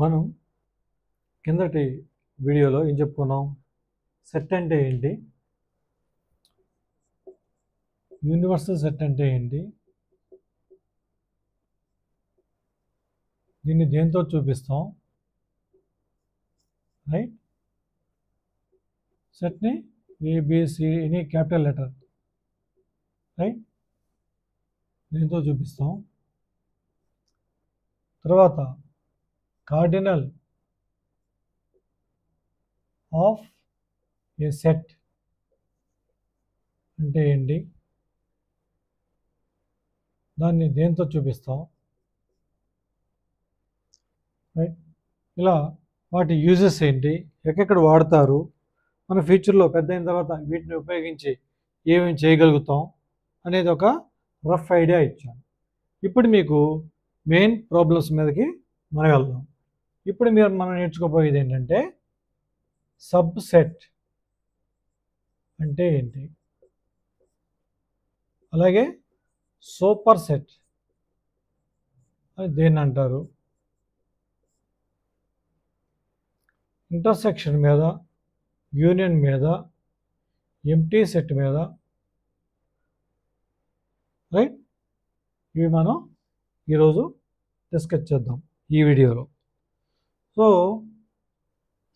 మనం కిందటి వీడియోలో ఏం చెప్పుకున్నాం? సెట్ అంటే ఏంటి, యూనివర్సల్ సెట్ అంటే ఏంటి, దీన్ని దేంతో చూపిస్తాం, రైట్? సెట్ని ABC any capital letter, right, దీంతో చూపిస్తాం. తర్వాత కార్డినల్ ఆఫ్ ఏ సెట్ అంటే ఏంటి, దాన్ని దేంతో చూపిస్తాం, రైట్? ఇలా వాటి యూజెస్ ఏంటి, ఎక్కడెక్కడ వాడతారు, మన ఫ్యూచర్లో పెద్ద అయిన తర్వాత వీటిని ఉపయోగించి ఏమేమి చేయగలుగుతాం అనేది ఒక రఫ్ ఐడియా ఇచ్చాను. ఇప్పుడు మీకు మెయిన్ ప్రాబ్లమ్స్ మీదకి మనం వెళ్దాం. ఇప్పుడు మనం నేర్చుకోబోయేది ఏంటంటే సబ్సెట్ అంటే ఏంటి, అలాగే సూపర్ సెట్ అని దేన్ని అంటారు, ఇంటర్సెక్షన్ మీద, యూనియన్ మీద, ఎంప్టీ సెట్ మీద, రైట్? ఇవి మనం ఈరోజు డిస్కస్ చేద్దాం ఈ వీడియోలో. సో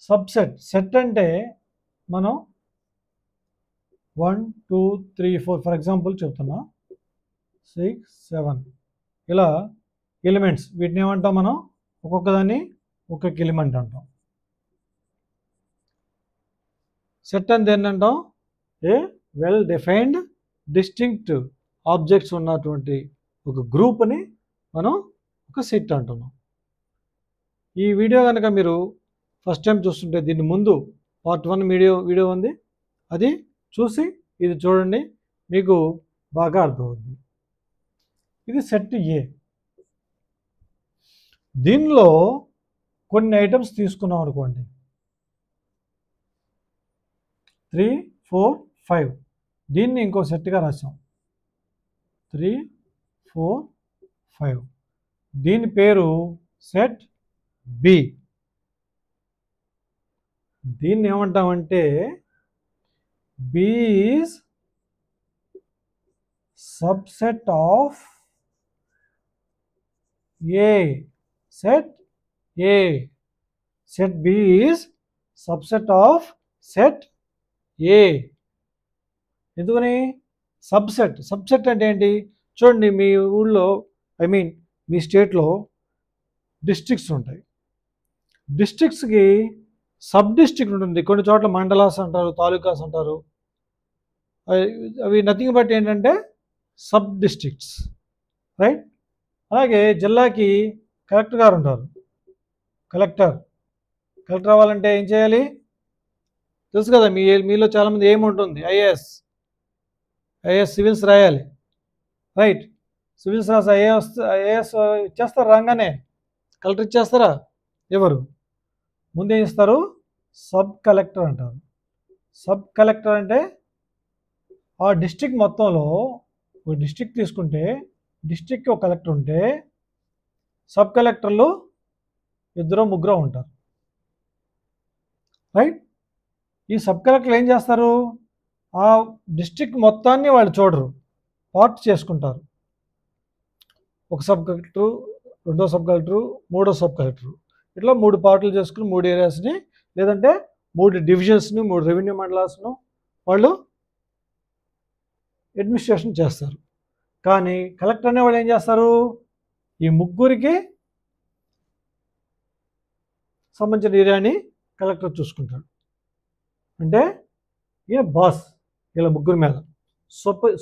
సబ్సెట్, సెట్ అంటే మనం 1 2 3 4 ఫర్ ఎగ్జాంపుల్ చెప్తున్నా 6 7 ఇలా ఎలిమెంట్స్, వీటిని ఏమంటాం మనం? ఒక్కొక్క దాన్ని ఒక్కొక్క ఎలిమెంట్ అంటాం. సెట్ అని దేన్ని అంటాం? ఏ వెల్ డిఫైన్డ్ డిస్టింక్ట్ ఆబ్జెక్ట్స్ ఉన్నటువంటి ఒక గ్రూప్ని మనం ఒక సెట్ అంటున్నాం. ఈ వీడియో కనుక మీరు ఫస్ట్ టైం చూస్తుంటే దీని ముందు పార్ట్ 1 వీడియో ఉంది, అది చూసి ఇది చూడండి, మీకు బాగా అర్థమవుతుంది. ఇది సెట్ ఏ. దీనిలో కొన్ని ఐటమ్స్ తీసుకున్నాం అనుకోండి, 3 4 5, దీన్ని ఇంకో సెట్గా రాసాం 3 4 5, దీని పేరు సెట్ బి. దీన్ని ఏమంటామంటే B is subset of A. Set A, set B is subset of set A. ఎందుకని సబ్సెట్? సబ్సెట్ అంటే ఏంటి? చూడండి, మీ ఊళ్ళో మీ స్టేట్లో డిస్ట్రిక్ట్స్ ఉంటాయి. డిస్ట్రిక్ట్స్కి సబ్ డిస్ట్రిక్ట్ ఉంటుంది. కొన్ని చోట్ల మండలాస్ అంటారు, తాలూకాస్ అంటారు. అవి నథింగ్ బట్ ఏంటంటే సబ్ డిస్ట్రిక్ట్స్, రైట్? అలాగే జిల్లాకి కలెక్టర్ గారు ఉంటారు. కలెక్టర్ అవ్వాలంటే ఏం చేయాలి? తెలుసు కదా, మీలో చాలామంది ఏముంటుంది? ఐఏఎస్ సివిల్స్ రాయాలి, రైట్? సివిల్స్ రాసి ఐఏఎస్ ఇచ్చేస్తారు, రాగానే కలెక్టర్ ఇచ్చేస్తారా? ఎవరు ముందేం ఇస్తారు? సబ్ కలెక్టర్ అంటారు. సబ్ కలెక్టర్ అంటే ఆ డిస్ట్రిక్ట్ మొత్తంలో ఒక డిస్ట్రిక్ట్ తీసుకుంటే డిస్ట్రిక్ట్కి ఒక కలెక్టర్ ఉంటే సబ్ కలెక్టర్లు 2 3 ఉంటారు, రైట్? ఈ సబ్ కలెక్టర్లు ఏం చేస్తారు? ఆ డిస్ట్రిక్ట్ మొత్తాన్ని వాళ్ళు చూడరు, పార్ట్ చేసుకుంటారు. ఒక సబ్ కలెక్టరు, 2వ సబ్ కలెక్టరు, 3వ సబ్ కలెక్టరు, ఇట్లా 3 పార్ట్లు చేసుకుని 3 ఏరియాస్ని, లేదంటే 3 డివిజన్స్ని, 3 రెవెన్యూ మండలాస్ను వాళ్ళు అడ్మినిస్ట్రేషన్ చేస్తారు. కానీ కలెక్టర్ అనే వాళ్ళు ఏం చేస్తారు? ఈ ముగ్గురికి సంబంధించిన ఏరియాని కలెక్టర్ చూసుకుంటాడు. అంటే ఈయన బాస్ వీళ్ళ ముగ్గురి మీద,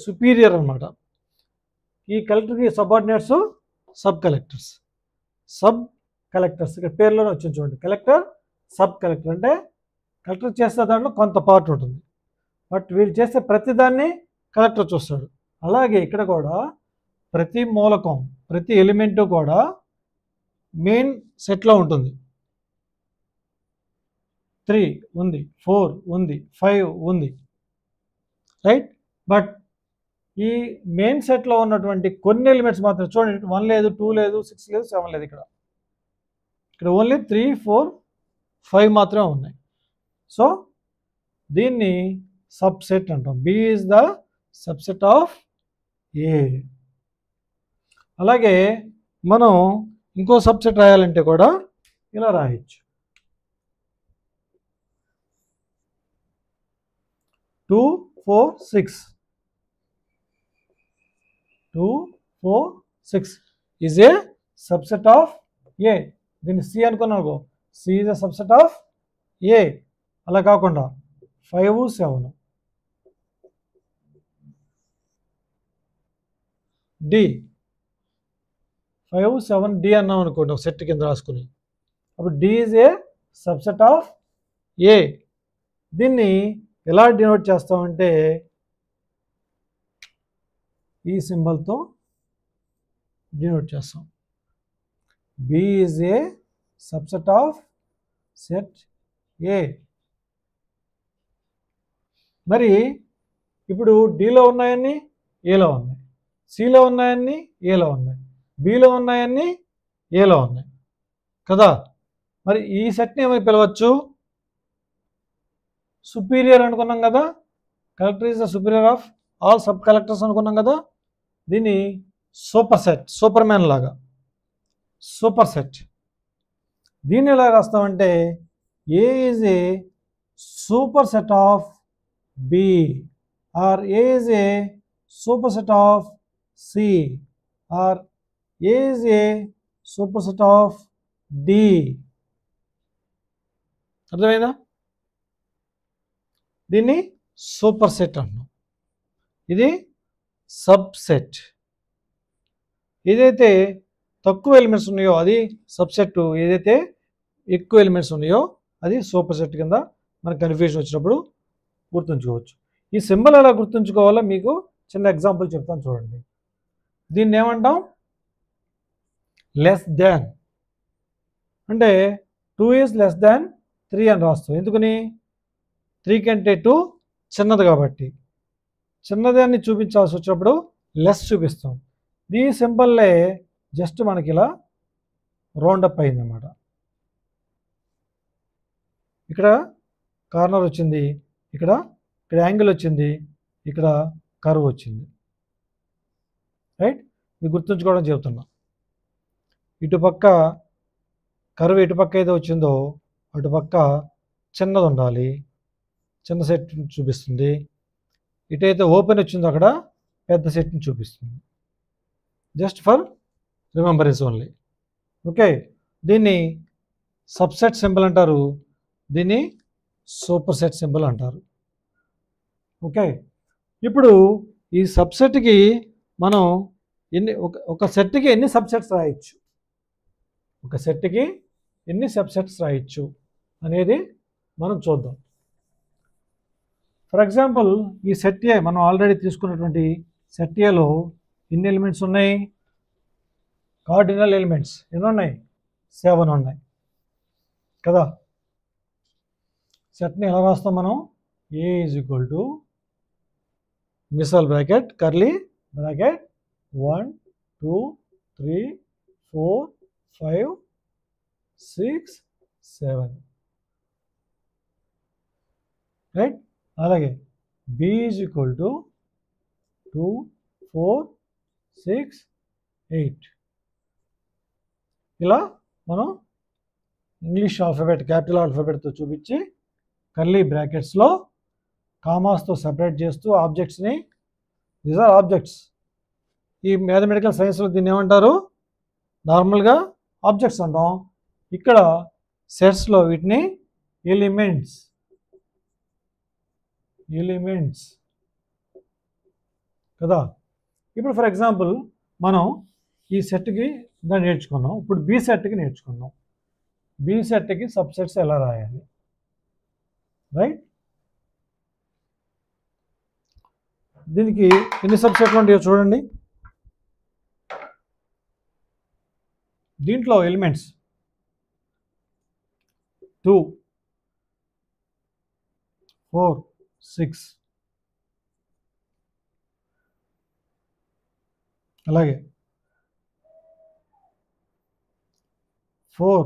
సుపీరియర్ అనమాట. ఈ కలెక్టర్కి సబార్డినేట్స్ సబ్ కలెక్టర్స్. ఇక్కడ పేర్లోనే వచ్చింది చూడండి, కలెక్టర్, సబ్ కలెక్టర్. అంటే కలెక్టర్ చేస్తే దాంట్లో కొంత పార్ట్ ఉంటుంది, బట్ వీళ్ళు చేస్తే ప్రతిదాన్ని కలెక్టర్ చూస్తాడు. అలాగే ఇక్కడ కూడా ప్రతి మూలకం, ప్రతి ఎలిమెంటు కూడా మెయిన్ సెట్లో ఉంటుంది. 3 ఉంది, 4 ఉంది, 5 ఉంది, రైట్? బట్ ఈ మెయిన్ సెట్లో ఉన్నటువంటి కొన్ని ఎలిమెంట్స్ మాత్రం చూడండి, 1 లేదు, 2 లేదు, 6 లేదు, 7 లేదు. ఇక్కడ ఇక్కడ ఓన్లీ 3, 4, 5 మాత్రమే ఉన్నాయి. సో దీన్ని సబ్సెట్ అంటాం. B is the subset of A. అలాగే మనం ఇంకో సబ్సెట్ రాయాలంటే కూడా ఇలా రాయొచ్చు. 2, 4, 6. 2, 4, 6 is a subset of A. దీన్ని సి అనుకున్నాను. C is a subset of A. అలా కాకుండా 5, 7. డి 5, 7 డి అన్నాం అనుకోండి ఒక సెట్ కింద రాసుకుని. అప్పుడు D is a subset of A. దీన్ని ఎలా డినోట్ చేస్తామంటే ఈ సింబల్తో డినోట్ చేస్తాం. B is a subset of set A. మరి ఇప్పుడు డిలో ఉన్నాయన్నీ ఏలో ఉన్నాయి, సిలో ఉన్నాయన్నీ ఏలో ఉన్నాయి, బిలో ఉన్నాయన్నీ ఏలో ఉన్నాయి కదా. మరి ఈ సెట్ని ఏమని పిలవచ్చు? సుపీరియర్ అనుకున్నాం కదా. Collector is the superior of all sub collectors అనుకున్నాం కదా. దీన్ని సూపర్ సెట్, సూపర్ మ్యాన్ లాగా సూపర్ సెట్. దీన్ని ఎలా రాస్తామంటే A is a superset of B, or A is a superset of C, or A is a superset of D. అర్థమైందా? దీన్ని super set అంటున్నాం. ఇది subset. ఏదైతే తక్కువ ఎలిమెంట్స్ ఉన్నాయో అది సబ్సెట్, ఏదైతే ఎక్కువ ఎలిమెంట్స్ ఉన్నాయో అది సూపర్ సెట్ కింద మనకు కన్ఫ్యూజన్ వచ్చినప్పుడు గుర్తుంచుకోవచ్చు. ఈ సింబల్ ఎలా గుర్తుంచుకోవాలో మీకు చిన్న ఎగ్జాంపుల్ చెప్తాను చూడండి. దీన్ని ఏమంటాం? Less than. అంటే 2 ఈజ్ లెస్ దాన్ 3 అని రాస్తాం. ఎందుకని? 3 కంటే 2 చిన్నది కాబట్టి. చిన్నదాన్ని చూపించాల్సి వచ్చినప్పుడు లెస్ చూపిస్తాం. ఈ సింబల్లే జస్ట్ మనకి ఇలా రౌండప్ అయిందన్నమాట. ఇక్కడ కార్నర్ వచ్చింది, ఇక్కడ యాంగిల్ వచ్చింది, ఇక్కడ కర్వ్ వచ్చింది. రైట్? ఇది గుర్తుంచుకోవడం చెబుతున్నా. ఇటుపక్క కర్వ్ ఎటుపక్క అయితే వచ్చిందో అటుపక్క చిన్నది ఉండాలి, చిన్న సెట్ చూపిస్తుంది. ఇటైతే ఓపెన్ వచ్చిందో అక్కడ పెద్ద సెట్ని చూపిస్తుంది. Just for remembrance only. Okay, దీన్ని సబ్సెట్ సింబల్ అంటారు, దీన్ని సూపర్ సెట్ సింబల్ అంటారు. ఓకే, ఇప్పుడు ఈ సబ్సెట్కి మనం ఒక సెట్కి ఎన్ని సబ్సెట్స్ రాయొచ్చు, ఒక సెట్కి ఎన్ని సబ్సెట్స్ రాయొచ్చు అనేది మనం చూద్దాం. ఫర్ ఎగ్జాంపుల్ ఈ సెట్ ఏ మనం ఆల్రెడీ తీసుకున్నటువంటి సెట్ ఏలో ఎన్ని ఎలిమెంట్స్ ఉన్నాయి? కార్డినల్ ఎలిమెంట్స్ ఎన్ని ఉన్నాయి? 7 ఉన్నాయి కదా. సెట్ని ఎలా రాస్తాం మనం? ఏ ఈజ్ ఈక్వల్ టు మిసల్ బ్రాకెట్ కర్లీ బ్రాకెట్ 1, 2, 3, 4, 5, 6, 7. రైట్? అలాగే బి ఈజ్ ఈక్వల్ టు 2, 4, 6, 8. ఇలా మనం ఇంగ్లీష్ ఆల్ఫాబెట్ క్యాపిటల్ ఆల్ఫాబెట్తో చూపించి కర్లీ బ్రాకెట్స్లో కామాస్తో సెపరేట్ చేస్తూ ఆబ్జెక్ట్స్ని, దీస్ ఆర్ ఆబ్జెక్ట్స్. ఈ మ్యాథమెటికల్ సైన్స్లో దీన్ని ఏమంటారు? నార్మల్గా ఆబ్జెక్ట్స్ అంటాం. ఇక్కడ సెట్స్లో వీటిని ఎలిమెంట్స్ కదా. ఇప్పుడు ఫర్ ఎగ్జాంపుల్ మనం ఈ సెట్కి దాన్ని నేర్చుకున్నాం. ఇప్పుడు బి సెట్కి నేర్చుకున్నాం. బి సెట్కి సబ్సెట్స్ ఎలా రాయాలి? రైట్? దీనికి ఎన్ని సబ్సెట్లు ఉంటాయో చూడండి. దీంట్లో ఎలిమెంట్స్ 2, 4, 6. అలాగే 4,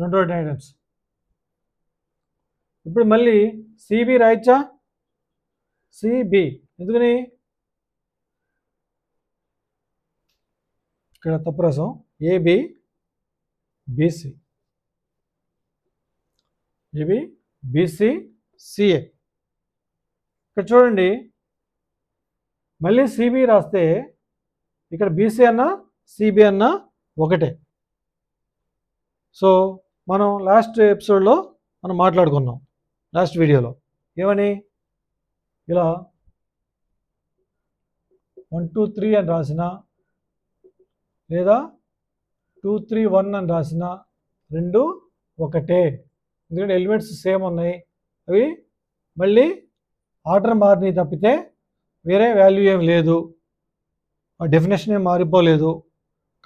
రెండో డైమెన్షన్స్. ఇప్పుడు మళ్ళీ సిబి రాయచ్చా? సిబి ఎందుకని ఇక్కడ తప్పు రాసాం. AB BC, AB BC CA. ఇక్కడ చూడండి, మళ్ళీ సిబి రాస్తే ఇక్కడ బీసీ అన్న సిబి అన్న ఒకటే. సో మనం లాస్ట్ ఎపిసోడ్లో మనం మాట్లాడుకున్నాం, లాస్ట్ వీడియోలో ఏమని, ఇలా 1 2 3 అని రాసిన లేదా 2 3 1 అని రాసిన రెండు ఒకటే, ఎందుకంటే ఎలిమెంట్స్ సేమ్ ఉన్నాయి. అవి మళ్ళీ ఆర్డర్ మారినవి తప్పితే వేరే వాల్యూ ఏం లేదు, ఆ డెఫినేషన్ ఏం మారిపోలేదు,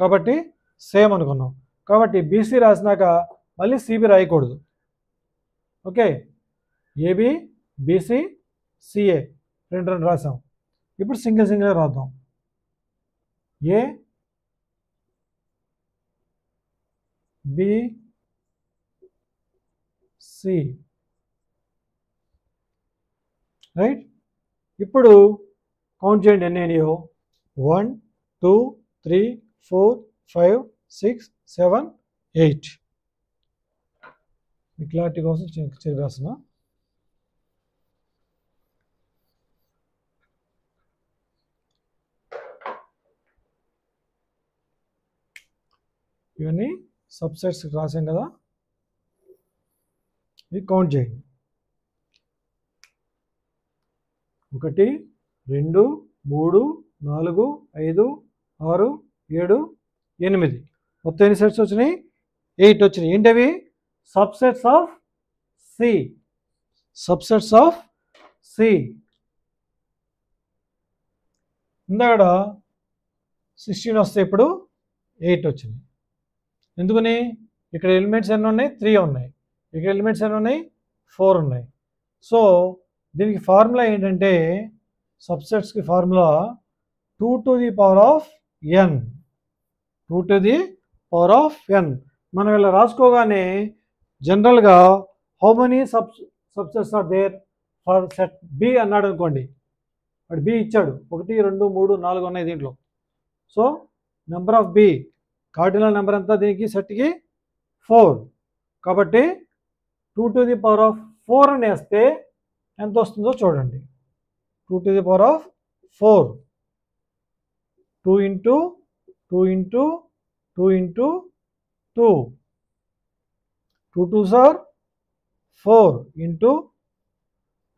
కాబట్టి సేమ్ అనుకున్నాం. కాబట్టి బీసీ రాసినాక మళ్ళీ సిబి రాయకూడదు. ఓకే, ఏబి బీసీ సిఏ రెండు రెండు రాసాం. ఇప్పుడు సింగిల్ సింగిల్ రాద్దాం. A B C, right. ఇప్పుడు కౌంట్ చేయండి ఎన్ని అయినాయో. 1 2 3 4 5 6 7 8. మీ క్లారిటీ కోసం చెప్పేస్తున్నా. ఇవన్నీ సబ్సెట్స్ రాసాం కదా, ఇవి కౌంట్ చేయండి. 1 2 3 4 5 6 7 8. మొత్తం ఎన్ని సెట్స్ వచ్చినాయి? 8 వచ్చినాయి. ఏంటవి? Subsets of C, subsets of C. ఇందాక 16 వస్తే ఇప్పుడు 8 వచ్చినాయి. ఎందుకని? ఇక్కడ ఎలిమెంట్స్ ఎన్ని ఉన్నాయి? 3 ఉన్నాయి. ఇక్కడ ఎలిమెంట్స్ ఎన్ని ఉన్నాయి? 4 ఉన్నాయి. సో దీనికి ఫార్ములా ఏంటంటే, సబ్సెట్స్కి formula 2 to the power of n, 2 to the power of n. మనం ఇలా రాసుకోగానే జనరల్గా how many subsets are there for set B అన్నాడు అనుకోండి, వాడు బి ఇచ్చాడు, 1 2 3 4 ఉన్నాయి దీంట్లో. So number of B, cardinal number ఎంత దీనికి సెట్కి? 4. కాబట్టి 2 to the power of 4 అని వేస్తే ఎంత వస్తుందో చూడండి. 2 to the power of 4, 2 into 2 into 2 into 2, 2 2s are 4 into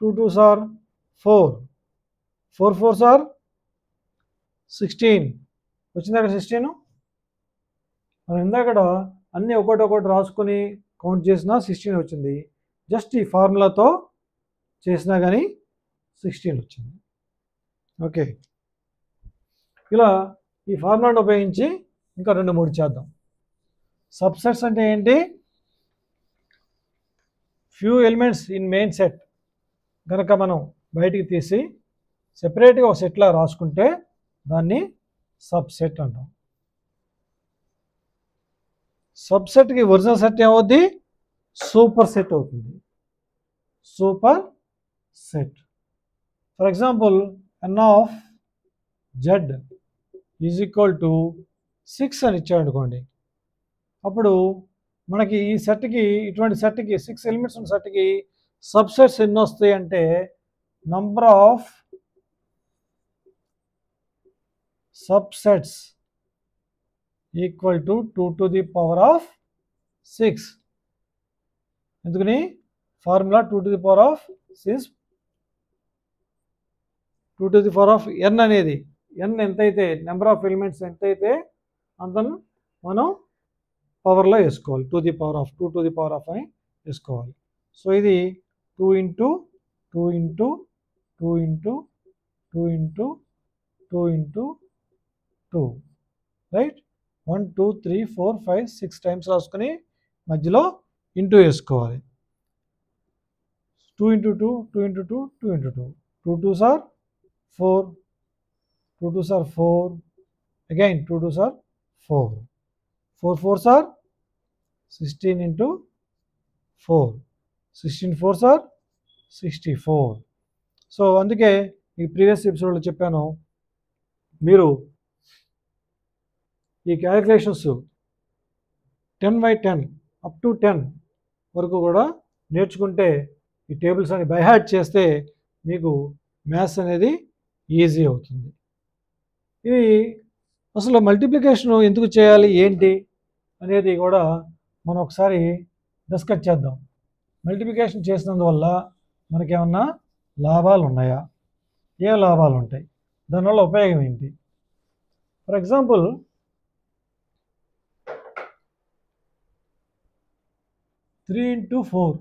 2 2s are 4, 4 4s are 16. వచ్చింది అక్కడ 16. మనం ఇందాక అన్నీ ఒకటి రాసుకొని కౌంట్ చేసినా 16 వచ్చింది. జస్ట్ ఈ ఫార్ములాతో చేసినా కానీ 16 వచ్చింది. ఓకే, ఇలా ఈ ఫార్ములాను ఉపయోగించి ఇంకా 2 3 చేద్దాం. సబ్సెట్స్ అంటే ఏంటి? Few elements in main set కనుక మనం బయటికి తీసి సెపరేట్గా ఒక సెట్లా రాసుకుంటే దాన్ని సబ్సెట్ అంటాం. సబ్సెట్కి ఒరిజినల్ సెట్ ఏమవుద్ది? సూపర్ సెట్ అవుతుంది. Super set. For example n of z is equal to 6 అని ఇచ్చాడు అనుకోండి. అప్పుడు మనకి ఈ సెట్కి, ఇటువంటి సెట్కి 6 ఎలిమెంట్స్ ఉన్న సెట్కి సబ్సెట్స్ ఎన్ని వస్తాయి అంటే, number of subsets equal to 2 to the power of 6. ఎందుకని? Formula 2 to the power of 6, 2 to the power of n అనేది, n ఎంతైతే, నెంబర్ ఆఫ్ ఎలిమెంట్స్ ఎంతైతే అంతను మనం పవర్లో వేసుకోవాలి. 2 to the power of, 2 to the power of అని వేసుకోవాలి. So ఇది 2 into 2 into 2 into 2 into 2 into 2, right. 1 2 3 4 5 6 times రాసుకొని మధ్యలో ఇంటూ వేసుకోవాలి. 2 into 2, 2 into 2, 2 into 2, 2 2s are 4, 2 2s are 4, again 2 2s are 4, 4 4s are 16 into 4. 16 4s are 64. So అందుకే ఈ previous ఎపిసోడ్లో చెప్పాను, మీరు ఈ క్యాలిక్యులేషన్స్ 10/10 అప్ టు 10 వరకు కూడా నేర్చుకుంటే ఈ టేబుల్స్ అని బై హార్ట్ చేస్తే మీకు మ్యాథ్స్ అనేది ఈజీ అవుతుంది. ఇవి అసలు మల్టిప్లికేషన్ ఎందుకు చేయాలి ఏంటి అనేది కూడా మనం ఒకసారి డిస్కస్ చేద్దాం. మల్టిప్లికేషన్ చేసినందువల్ల మనకేమన్నా లాభాలు ఉన్నాయా, ఏం లాభాలు ఉంటాయి, దానివల్ల ఉపయోగం ఏంటి? For example, three into 4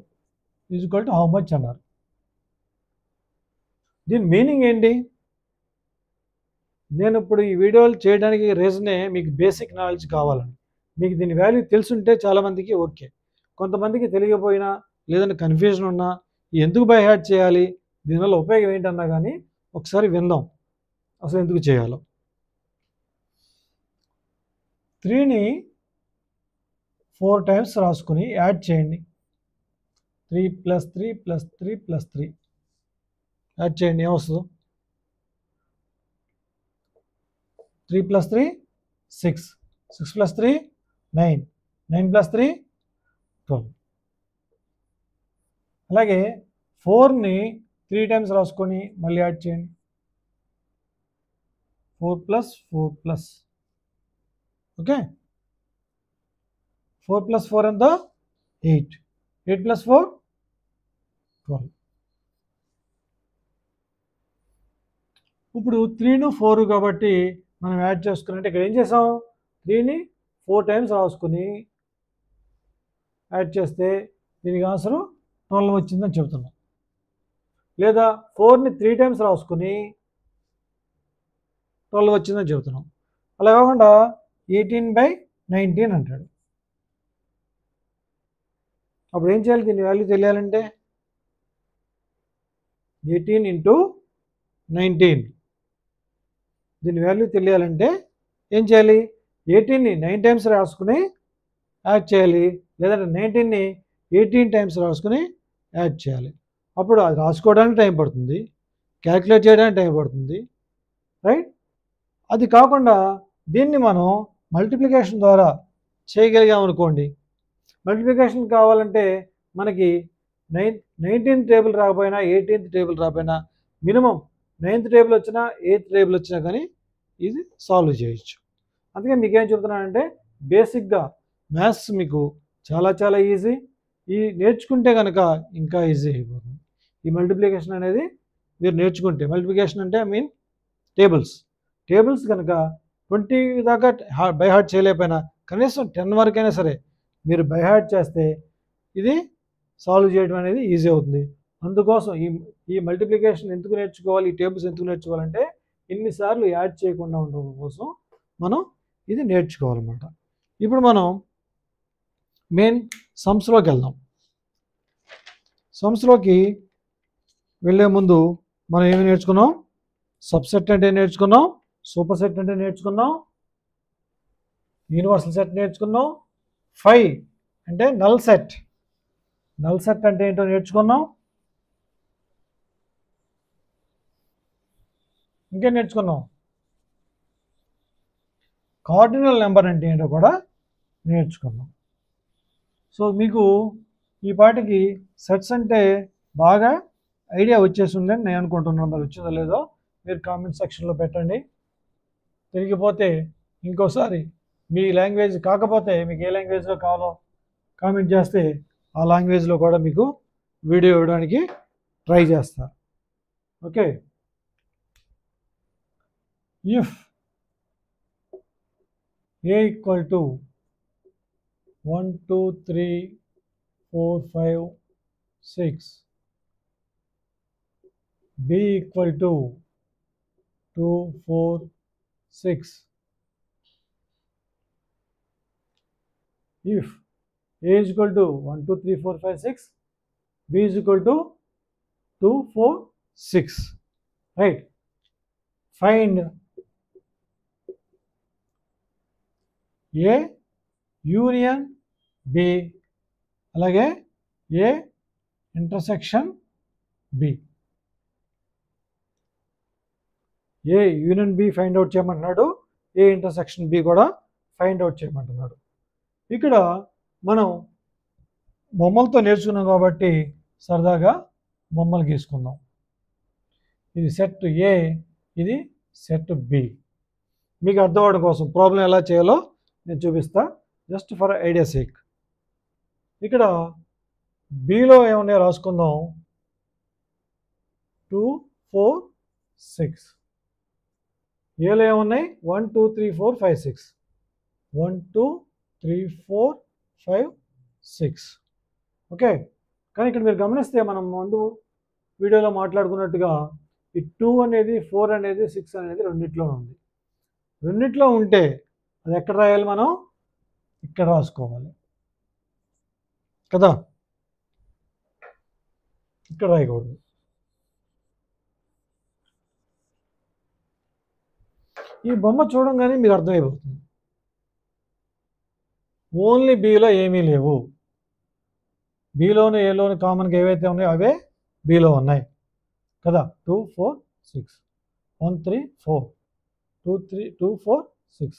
is equal to how much అన్నారు. దీని మీనింగ్ ఏంటి? నేను ఇప్పుడు ఈ వీడియోలు చేయడానికి రీజనే మీకు బేసిక్ నాలెడ్జ్ కావాలని. మీకు దీని వాల్యూ తెలుసుంటే చాలామందికి ఓకే, కొంతమందికి తెలియకపోయినా లేదంటే కన్ఫ్యూజన్ ఉన్నా ఎందుకు బై హార్ట్ చేయాలి, దీనివల్ల ఉపయోగం ఏంటన్నా కానీ ఒకసారి విందాం అసలు ఎందుకు చేయాలో. 3ని 4 టైమ్స్ రాసుకుని యాడ్ చేయండి. 3 + 3 + 3 + 3 యాడ్ చేయండి, ఏమొస్తుందో? 3 + 3 6, 6 + 3 9, 9 + 3 12. అలాగే 4ని 3 టైమ్స్ రాసుకొని మళ్ళీ యాడ్ చేయండి. 4 + 4 ఓకే. 4 + 4 ఎంత? 8, 8 + 4 12. ఇప్పుడు 3ను 4 కాబట్టి మనం యాడ్ చేసుకున్నట్టు ఇక్కడ ఏం చేసాం, 3ని 4 టైమ్స్ రాసుకుని యాడ్ చేస్తే దీనికి ఆన్సరు 12 వచ్చిందని చెబుతున్నాం. లేదా 4ని 3 టైమ్స్ రాసుకుని 12 వచ్చిందని చెబుతున్నాం. అలా కాకుండా 18/19 అంటాడు. అప్పుడు ఏం చేయాలి, దీని వాల్యూ తెలియాలంటే 18 × 19 దీని వాల్యూ తెలియాలంటే ఏం చేయాలి, 18ని 9 టైమ్స్ రాసుకుని యాడ్ చేయాలి, లేదంటే 19ని 18 టైమ్స్ రాసుకుని యాడ్ చేయాలి. అప్పుడు అది రాసుకోవడానికి టైం పడుతుంది, క్యాలిక్యులేట్ చేయడానికి టైం పడుతుంది, రైట్? అది కాకుండా దీన్ని మనం మల్టిప్లికేషన్ ద్వారా చేయగలిగామనుకోండి. మల్టిప్లికేషన్ కావాలంటే మనకి 19th టేబుల్ రాకపోయినా 18th టేబుల్ రాకపోయినా మినిమం 9th టేబుల్ వచ్చినా 8th టేబుల్ వచ్చినా కానీ ఇది సాల్వ్ చేయొచ్చు. అందుకే మీకేం చెప్తున్నానంటే బేసిక్గా మ్యాథ్స్ మీకు చాలా చాలా ఈజీ. ఈ నేర్చుకుంటే కనుక ఇంకా ఈజీ అయిపోతుంది. ఈ మల్టిప్లికేషన్ అనేది మీరు నేర్చుకుంటే, మల్టిప్లికేషన్ అంటే ఐ మీన్ టేబుల్స్ కనుక 20 దాకా బై హార్ట్ చేయలేకపోయినా కనీసం 10 వరకైనా సరే మీరు బై హార్ట్ చేస్తే ఇది సాల్వ్ చేయడం అనేది ఈజీ అవుతుంది. అందుకోసం ఈ మల్టిప్లికేషన్ ఎందుకు నేర్చుకోవాలి, ఈ టేబుల్స్ ఎందుకు నేర్చుకోవాలంటే ఇన్నిసార్లు యాడ్ చేయకుండా ఉండడం కోసం మనం ఇది నేర్చుకోవాలన్నమాట. ఇప్పుడు మనం మెయిన్ సమ్స్లోకి వెళ్దాం. సమ్స్లోకి వెళ్ళే ముందు మనం ఏమి నేర్చుకున్నాం, సబ్సెట్ అంటే నేర్చుకున్నాం, సూపర్ సెట్ అంటే నేర్చుకున్నాం, యూనివర్సల్ సెట్ నేర్చుకున్నాం, 5 అంటే నల్ సెట్ అంటే ఏంటో నేర్చుకున్నాం. ఇంకేం నేర్చుకున్నాం, కార్డినల్ నెంబర్ అంటే ఏంటో కూడా నేర్చుకున్నాం. సో మీకు ఈ పాటికి సెట్స్ అంటే బాగా ఐడియా వచ్చేసి ఉందని నేను అనుకుంటున్నాను. మరి వచ్చిందో లేదో మీరు కామెంట్ సెక్షన్లో పెట్టండి. తిరిగిపోతే ఇంకోసారి మీ లాంగ్వేజ్ కాకపోతే మీకు ఏ లాంగ్వేజ్లో కావాలో కామెంట్ చేస్తే ఆ లాంగ్వేజ్లో కూడా మీకు వీడియో ఇవ్వడానికి ట్రై చేస్తా. Okay. If A = 1 2 3 4 5 6, B = 2 4 6, if A is equal to 1 2 3 4 5 6, B is equal to 2 4 6, right? Find A union B, అలాగే A intersection B. A union B find out చేయమంటున్నాడు, ఏ ఇంటర్సెక్షన్ బి కూడా find out చేయమంటున్నాడు. ఇక్కడ మనం బొమ్మలతో నేర్చుకున్నాం కాబట్టి సరదాగా బొమ్మలు గీసుకుందాం. ఇది సెట్ ఏ, ఇది సెట్ బి. మీకు అర్థం అవడం కోసం ప్రాబ్లం ఎలా చేయాలో నేను చూపిస్తా, జస్ట్ ఫర్ ఐడియా సేక్. ఇక్కడ బిలో ఏమన్నాయో రాసుకుందాం. 2, 4, 6. ఏలో ఏమున్నాయి? 1, 2, 3, 4, 5, 6. 1, 2, 3, 4, 5, 6. ఓకే. కానీ ఇక్కడ మీరు గమనిస్తే మనం ముందు వీడియోలో మాట్లాడుకున్నట్టుగా ఈ 2 అనేది, 4 అనేది, 6 అనేది రెండిట్లో ఉంది. రెండిట్లో ఉంటే అది ఎక్కడ రాయాలి? మనం ఇక్కడ రాసుకోవాలి కదా, ఇక్కడ రాయకూడదు. ఈ బొమ్మ చూడంగానే మీకు అర్థమైపోతుంది. ఓన్లీ బిలో ఏమీ లేవు. బిలోను ఏలోను కామన్గా ఏవైతే ఉన్నాయో అవే బిలో ఉన్నాయి కదా. 2, 4, 6. 1, 3, 4. 2, 3, 2, 4, 6.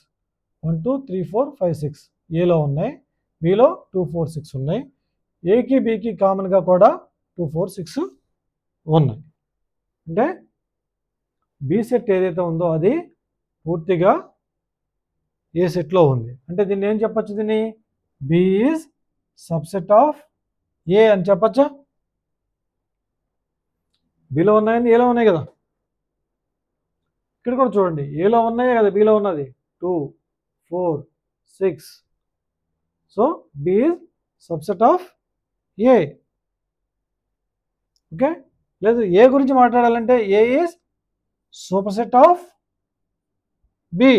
1, 2, 3, 4, 5, 6 ఏలో ఉన్నాయి. బిలో 2, 4, 6 ఉన్నాయి. ఏకి బికి కామన్గా కూడా 2, 4, 6 ఉన్నాయి. అంటే బి సెట్ ఏదైతే ఉందో అది పూర్తిగా ఏ సెట్లో ఉంది. అంటే దీన్ని ఏం చెప్పచ్చు? దీన్ని బి ఈజ్ సబ్సెట్ ఆఫ్ ఏ అని చెప్పచ్చా? బిలో ఉన్నాయని ఏలో ఉన్నాయి కదా. ఇక్కడ కూడా చూడండి, ఏలో ఉన్నాయే కదా బిలో ఉన్నది. 2, 4, 6. So B is subset of A. Okay. లేదు ఏ గురించి మాట్లాడాలంటే A is superset of B.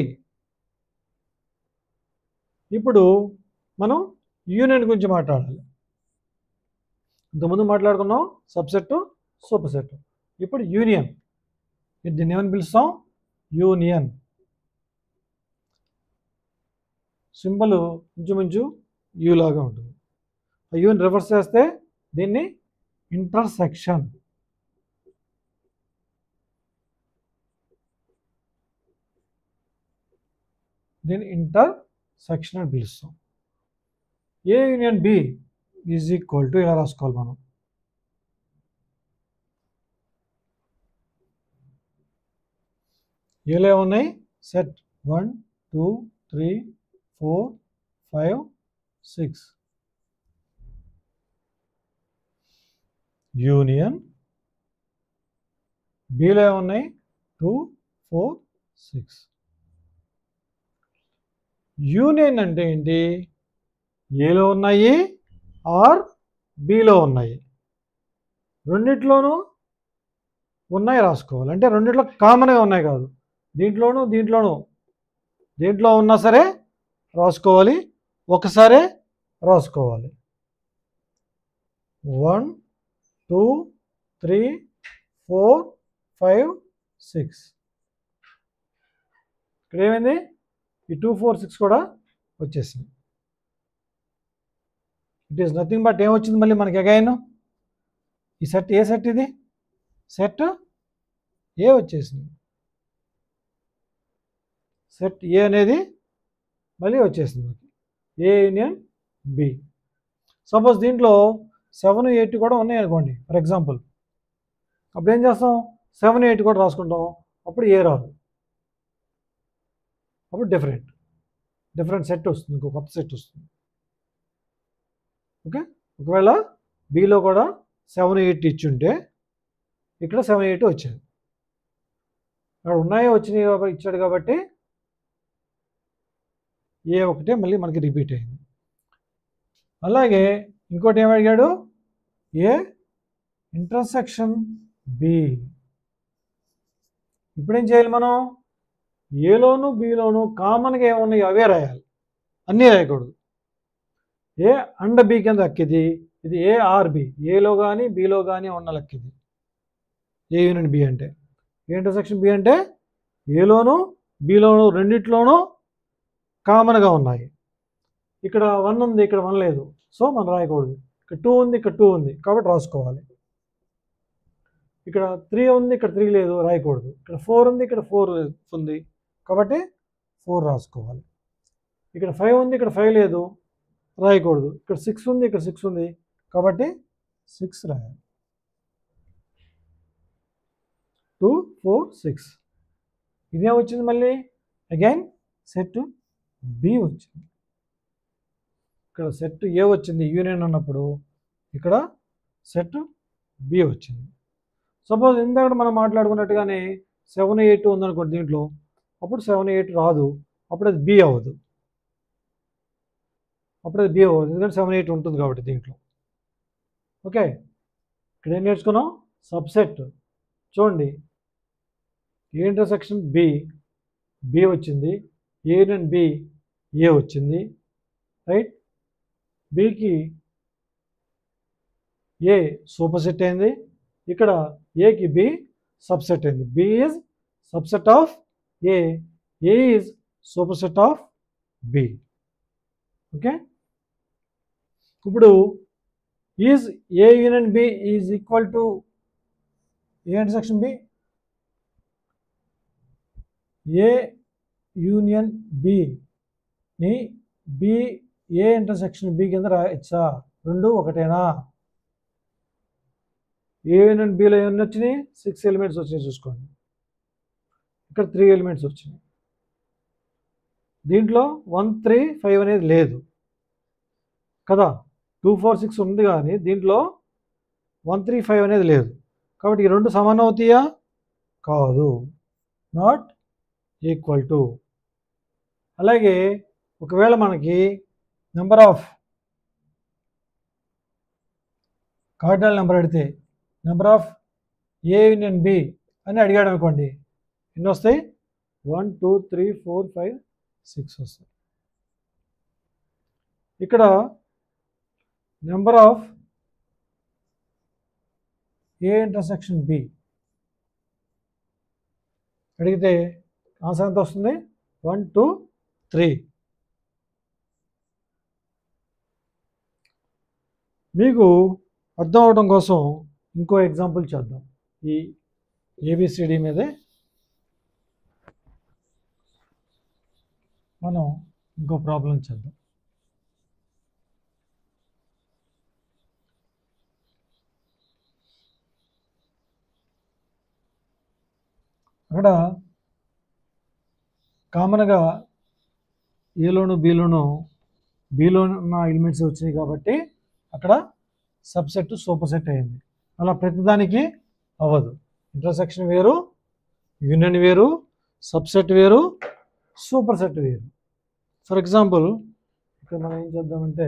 ఇప్పుడు మనం యూనియన్ గురించి మాట్లాడాలి. ఇంతకుముందు మాట్లాడుకున్నాం సబ్సెట్, సూపర్ సెట్. ఇప్పుడు యూనియన్. దీన్ని ఏమని పిలుస్తాం? యూనియన్. సింబల్ ఇంచుమించు యూ లాగా ఉంటుంది. ఆ యూని రివర్స్ చేస్తే దీన్ని ఇంటర్సెక్షన్. దీన్ని ఇంటర్సెక్షన్ అని పిలుస్తాం. A union B is equal to, ఇలా రాసుకోవాలి మనం. ఏలో ఉన్నాయి? సెట్ 1, 2, 3, 4, 5, 6. యూనియన్ బిలో ఉన్నాయి? 2, 4, 6. యూనియన్ అంటే ఏంటి? ఏలో ఉన్నాయి ఆర్ బిలో ఉన్నాయి, రెండిట్లోనూ ఉన్నాయి రాసుకోవాలి. అంటే రెండిట్లో కామన్గా ఉన్నాయి కాదు, దీంట్లోనూ దేంట్లో ఉన్నా సరే రాసుకోవాలి, ఒకసారే రాసుకోవాలి. 1, 2, 3, 4, 5, 6. ఇక్కడ ఏమైంది? ఈ 2, 4, 6 కూడా వచ్చేసింది. ఇట్ ఈస్ నథింగ్ బట్ ఏమొచ్చింది మళ్ళీ మనకి అగైన్? ఈ సెట్ ఏ సెట్? ఇది సెట్ ఏ వచ్చేసింది. సెట్ ఏ అనేది మళ్ళీ వచ్చేసింది మనకి. ఏ యూనియన్ బి. సపోజ్ దీంట్లో 7, 8 కూడా ఉన్నాయి అనుకోండి ఫర్ ఎగ్జాంపుల్. అప్పుడు ఏం చేస్తాం? 7, 8 కూడా రాసుకుంటాం. అప్పుడు ఏ రాదు, అప్పుడు డిఫరెంట్ సెట్ వస్తుంది, ఇంకో కొత్త సెట్ వస్తుంది. ఓకే. ఒకవేళ బిలో కూడా 7, 8 ఇచ్చుంటే ఇక్కడ 7, 8 వచ్చేది. అక్కడ ఉన్నాయో వచ్చినాయి ఇచ్చాడు కాబట్టి ఏ ఒకటే మళ్ళీ మనకి రిపీట్ అయింది. అలాగే ఇంకోటి ఏమడిగాడు? ఏ ఇంటర్సెక్షన్ బి. ఇప్పుడేం చేయాలి మనం? ఏలోను బిలోను కామన్గా ఏమున్నాయి అవే రాయాలి, అన్నీ రాయకూడదు. ఏ అండ్ బి కింద లెక్కిది. ఇది ఏ ఆర్ బి, ఏలో కానీ బిలో కానీ ఉన్న లెక్కిది ఏ యూనియన్ బి అంటే. ఏ ఇంటర్సెక్షన్ బి అంటే ఏలోను బిలోను రెండిట్లోనూ కామన్గా ఉన్నాయి. ఇక్కడ 1 ఉంది, ఇక్కడ 1 లేదు, సో మనం రాయకూడదు. ఇక్కడ 2 ఉంది, ఇక్కడ 2 ఉంది, కాబట్టి రాసుకోవాలి. ఇక్కడ 3 ఉంది, ఇక్కడ 3 లేదు, రాయకూడదు. ఇక్కడ 4 ఉంది, ఇక్కడ 4 ఉంది, కాబట్టి 4 రాసుకోవాలి. ఇక్కడ 5 ఉంది, ఇక్కడ 5 లేదు, రాయకూడదు. ఇక్కడ 6 ఉంది, ఇక్కడ 6 ఉంది, కాబట్టి 6 రాయాలి. 2 4 6. ఇదే వచ్చింది. మళ్ళీ అగైన్ సెట్ బి వచ్చింది. ఇక్కడ సెట్ ఏ వచ్చింది యూనియన్ ఉన్నప్పుడు, ఇక్కడ సెట్ బి వచ్చింది. సపోజ్ ఇందాక మనం మాట్లాడుకున్నట్టుగానే 7 8 ఉందనుకోండి దీంట్లో, అప్పుడు 7 8 రాదు, అప్పుడు అది బి అవ్వదు. ఎందుకంటే 7 8 ఉంటుంది కాబట్టి దీంట్లో. ఓకే, ఇక్కడ ఏం నేర్చుకున్నాం? సబ్సెట్. చూడండి, ఏ ఇంటర్సెక్షన్ బి వచ్చింది, ఏ యూనియన్ బి ఏ వచ్చింది, రైట్. బికి ఏ సూపర్ సెట్ అయింది, ఇక్కడ ఏకి బి సబ్సెట్ అయింది. B is subset of A is superset of B. Okay, ఇప్పుడు is A union B is equal to A intersection B. A union బిని B A intersection B కింద రాయచ్చా? రెండు ఒకటేనా? ఏ యూనియన్ బిలో ఎన్ని వచ్చినాయి? 6 elements వచ్చినాయి చూసుకోండి. ఇక్కడ 3 ఎలిమెంట్స్ వచ్చినాయి. దీంట్లో 1 3 5 అనేది లేదు కదా. 2 4 6 ఉంది, కానీ దీంట్లో 1 3 5 అనేది లేదు. కాబట్టి ఈ రెండు సమానం అవుతాయా? కాదు, నాట్ ఈక్వల్ టు. అలాగే ఒకవేళ మనకి నెంబర్ ఆఫ్ కార్డినల్ నెంబర్ అడిగితే, number of A union B అని అడిగాడు అనుకోండి, ఎన్ని వస్తాయి? 1 2 3 4 5 6 వస్తాయి. ఇక్కడ number of A intersection B అడిగితే ఆన్సర్ ఎంత వస్తుంది? 1 2 3. మీకు అర్థం అవడం కోసం ఇంకో ఎగ్జాంపుల్ చేద్దాం. ఈ ఏబిసిడి మీదే మనం ఇంకో ప్రాబ్లం చేద్దాం. అక్కడ కామన్గా ఏలోను బిలోను ఉన్న ఎలిమెంట్స్ వచ్చినాయి కాబట్టి అక్కడ సబ్సెట్ సూపర్ సెట్ అయింది. అలా ప్రతిదానికి అవ్వదు. ఇంటర్సెక్షన్ వేరు, యూనియన్ వేరు, సబ్సెట్ వేరు, సూపర్ సెట్ వేరు. ఫర్ ఎగ్జాంపుల్ ఇక్కడ మనం ఏం చేద్దామంటే,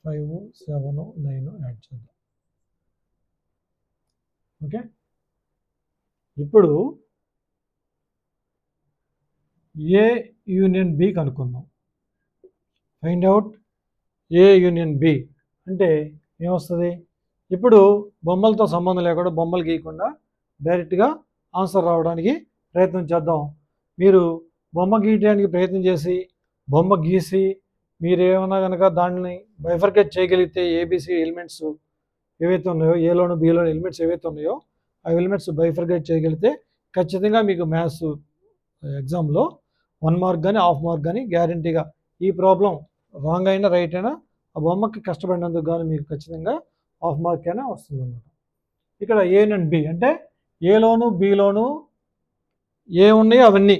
ఫైవ్ 7 9 యాడ్ చేద్దాం. ఓకే, ఇప్పుడు ఏ యూనియన్ బి కనుక్కుందాం. ఫైండ్ అవుట్ ఏ యూనియన్ బి అంటే ఏమొస్తుంది? ఇప్పుడు బొమ్మలతో సంబంధం లేకుండా, బొమ్మలు గీయకుండా డైరెక్ట్గా ఆన్సర్ రావడానికి ప్రయత్నం చేద్దాం. మీరు బొమ్మ గీయడానికి ప్రయత్నం చేసి, బొమ్మ గీసి మీరు ఏమన్నా కనుక దాన్ని బైఫర్కేట్ చేయగలిగితే, ఏబిసి ఎలిమెంట్స్ ఏవైతే ఉన్నాయో, ఏలోను బిలోను ఎలిమెంట్స్ ఏవైతే ఉన్నాయో ఆ ఎలిమెంట్స్ బైఫర్కేట్ చేయగలిగితే ఖచ్చితంగా మీకు మ్యాథ్స్ ఎగ్జామ్లో 1 మార్క్ కానీ హాఫ్ మార్క్ కానీ గ్యారంటీగా, ఈ ప్రాబ్లం రాంగ్ అయినా రైట్ అయినా ఆ బొమ్మకి కష్టపడినందుకు కానీ మీకు ఖచ్చితంగా హాఫ్ మార్క్ అయినా వస్తుంది అన్నమాట. ఇక్కడ ఏ అండ్ బి అంటే ఏలోను బిలోను ఏ ఉన్నాయో అవన్నీ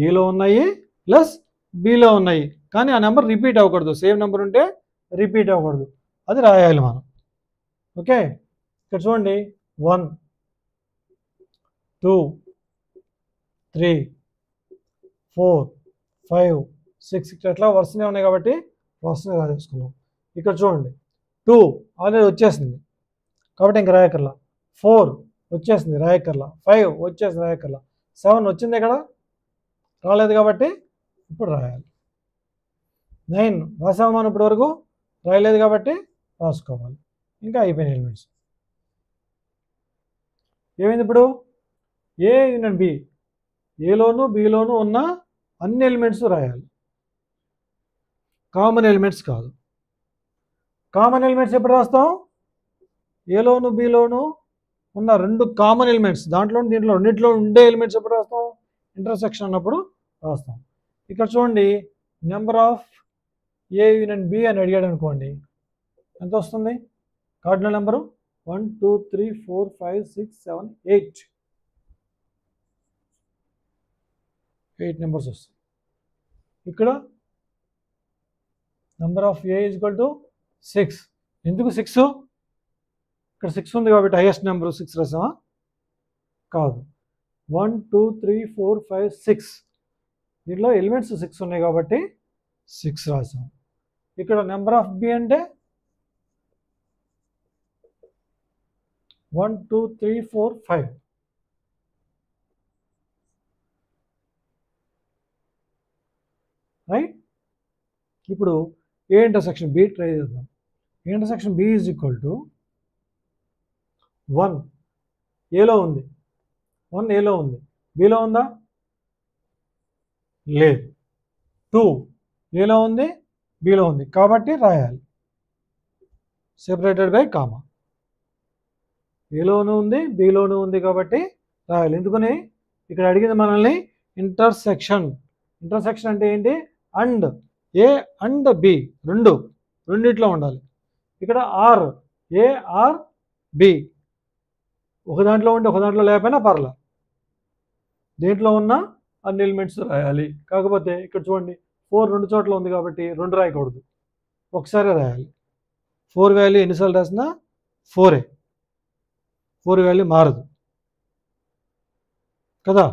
ఏలో ఉన్నాయి ప్లస్ బిలో ఉన్నాయి, కానీ ఆ నెంబర్ రిపీట్ అవ్వకూడదు. సేమ్ నెంబర్ ఉంటే రిపీట్ అవ్వకూడదు, అది రాయాలి మనం. ఓకే, ఇక్కడ చూడండి 1 2 3 4 5 6 ఇక్కడ ఎట్లా వరుసనే ఉన్నాయి కాబట్టి వరుసనే రాసేసుకున్నాం. ఇక్కడ చూడండి 2 ఆల్రెడీ వచ్చేసింది కాబట్టి ఇంక రాయకర్లా, 4 వచ్చేసింది రాయకర్లా, 5 వచ్చేసింది రాయకర్లా, 7 వచ్చింది ఇక్కడ రాలేదు కాబట్టి ఇప్పుడు రాయాలి. 9 రాసాము మనం ఇప్పటి వరకు, రాయలేదు కాబట్టి రాసుకోవాలి. ఇంకా అయిపోయిన ఎలిమెంట్స్. ఏమైంది ఇప్పుడు? ఏ యూనియన్ బి, ఏలోను బిలోను ఉన్న అన్ని ఎలిమెంట్స్ రాయాలి, కామన్ ఎలిమెంట్స్ కాదు. కామన్ ఎలిమెంట్స్ ఎప్పుడు రాస్తాం? ఏలోను బిలోను ఉన్న 2 కామన్ ఎలిమెంట్స్, దీంట్లో రెండింటిలో ఉండే ఎలిమెంట్స్ ఎప్పుడు రాస్తాం? ఇంటర్సెక్షన్ అన్నప్పుడు రాస్తాం. ఇక్కడ చూడండి, number of A union B అని అడిగాడు అనుకోండి, ఎంత వస్తుంది? కార్డినల్ నెంబరు 1 2 3 4 5 6 7 8 నెంబర్స్ వస్తాయి. ఇక్కడ number of A is equal to 6. ఎందుకు 6? ఇక్కడ 6 ఉంది కాబట్టి హైయెస్ట్ నెంబర్ 6 రాసామా? కాదు. 1 2 3 4 5 6, దీంట్లో ఎలిమెంట్స్ 6 ఉన్నాయి కాబట్టి 6 రాసాం. ఇక్కడ నెంబర్ ఆఫ్ బి అంటే 1 2 3 4 5. రైట్. ఇప్పుడు ఏ ఇంటర్సెక్షన్ బి ట్రై చేద్దాం. A intersection B is equal to 1 ఏలో ఉంది, 1 ఏలో ఉంది, బిలో ఉందా? లేదు. 2 ఏలో ఉంది, బిలో ఉంది, కాబట్టి రాయాలి సెపరేటెడ్ బై కామా. ఏలోనూ ఉంది, బిలోనూ ఉంది కాబట్టి రాయాలి. ఎందుకని? ఇక్కడ అడిగింది మనల్ని ఇంటర్సెక్షన్. ఇంటర్సెక్షన్ అంటే ఏంటి? అండ్ ఏ అండ్ బి రెండిట్లో ఉండాలి. ఇక్కడ ఆర్, ఏ ఆర్ బి, ఒక దాంట్లో ఉండి ఒక దాంట్లో లేకపోయినా పర్లా, దేంట్లో ఉన్న అన్ని ఎలిమెంట్స్ రాయాలి. కాకపోతే ఇక్కడ చూడండి 4 2 చోట్ల ఉంది కాబట్టి 2 రాయకూడదు, ఒకసారి రాయాలి. 4 వాల్యూ ఎన్నిసార్లు రాసినా 4ఏ, 4 వాల్యూ మారదు కదా.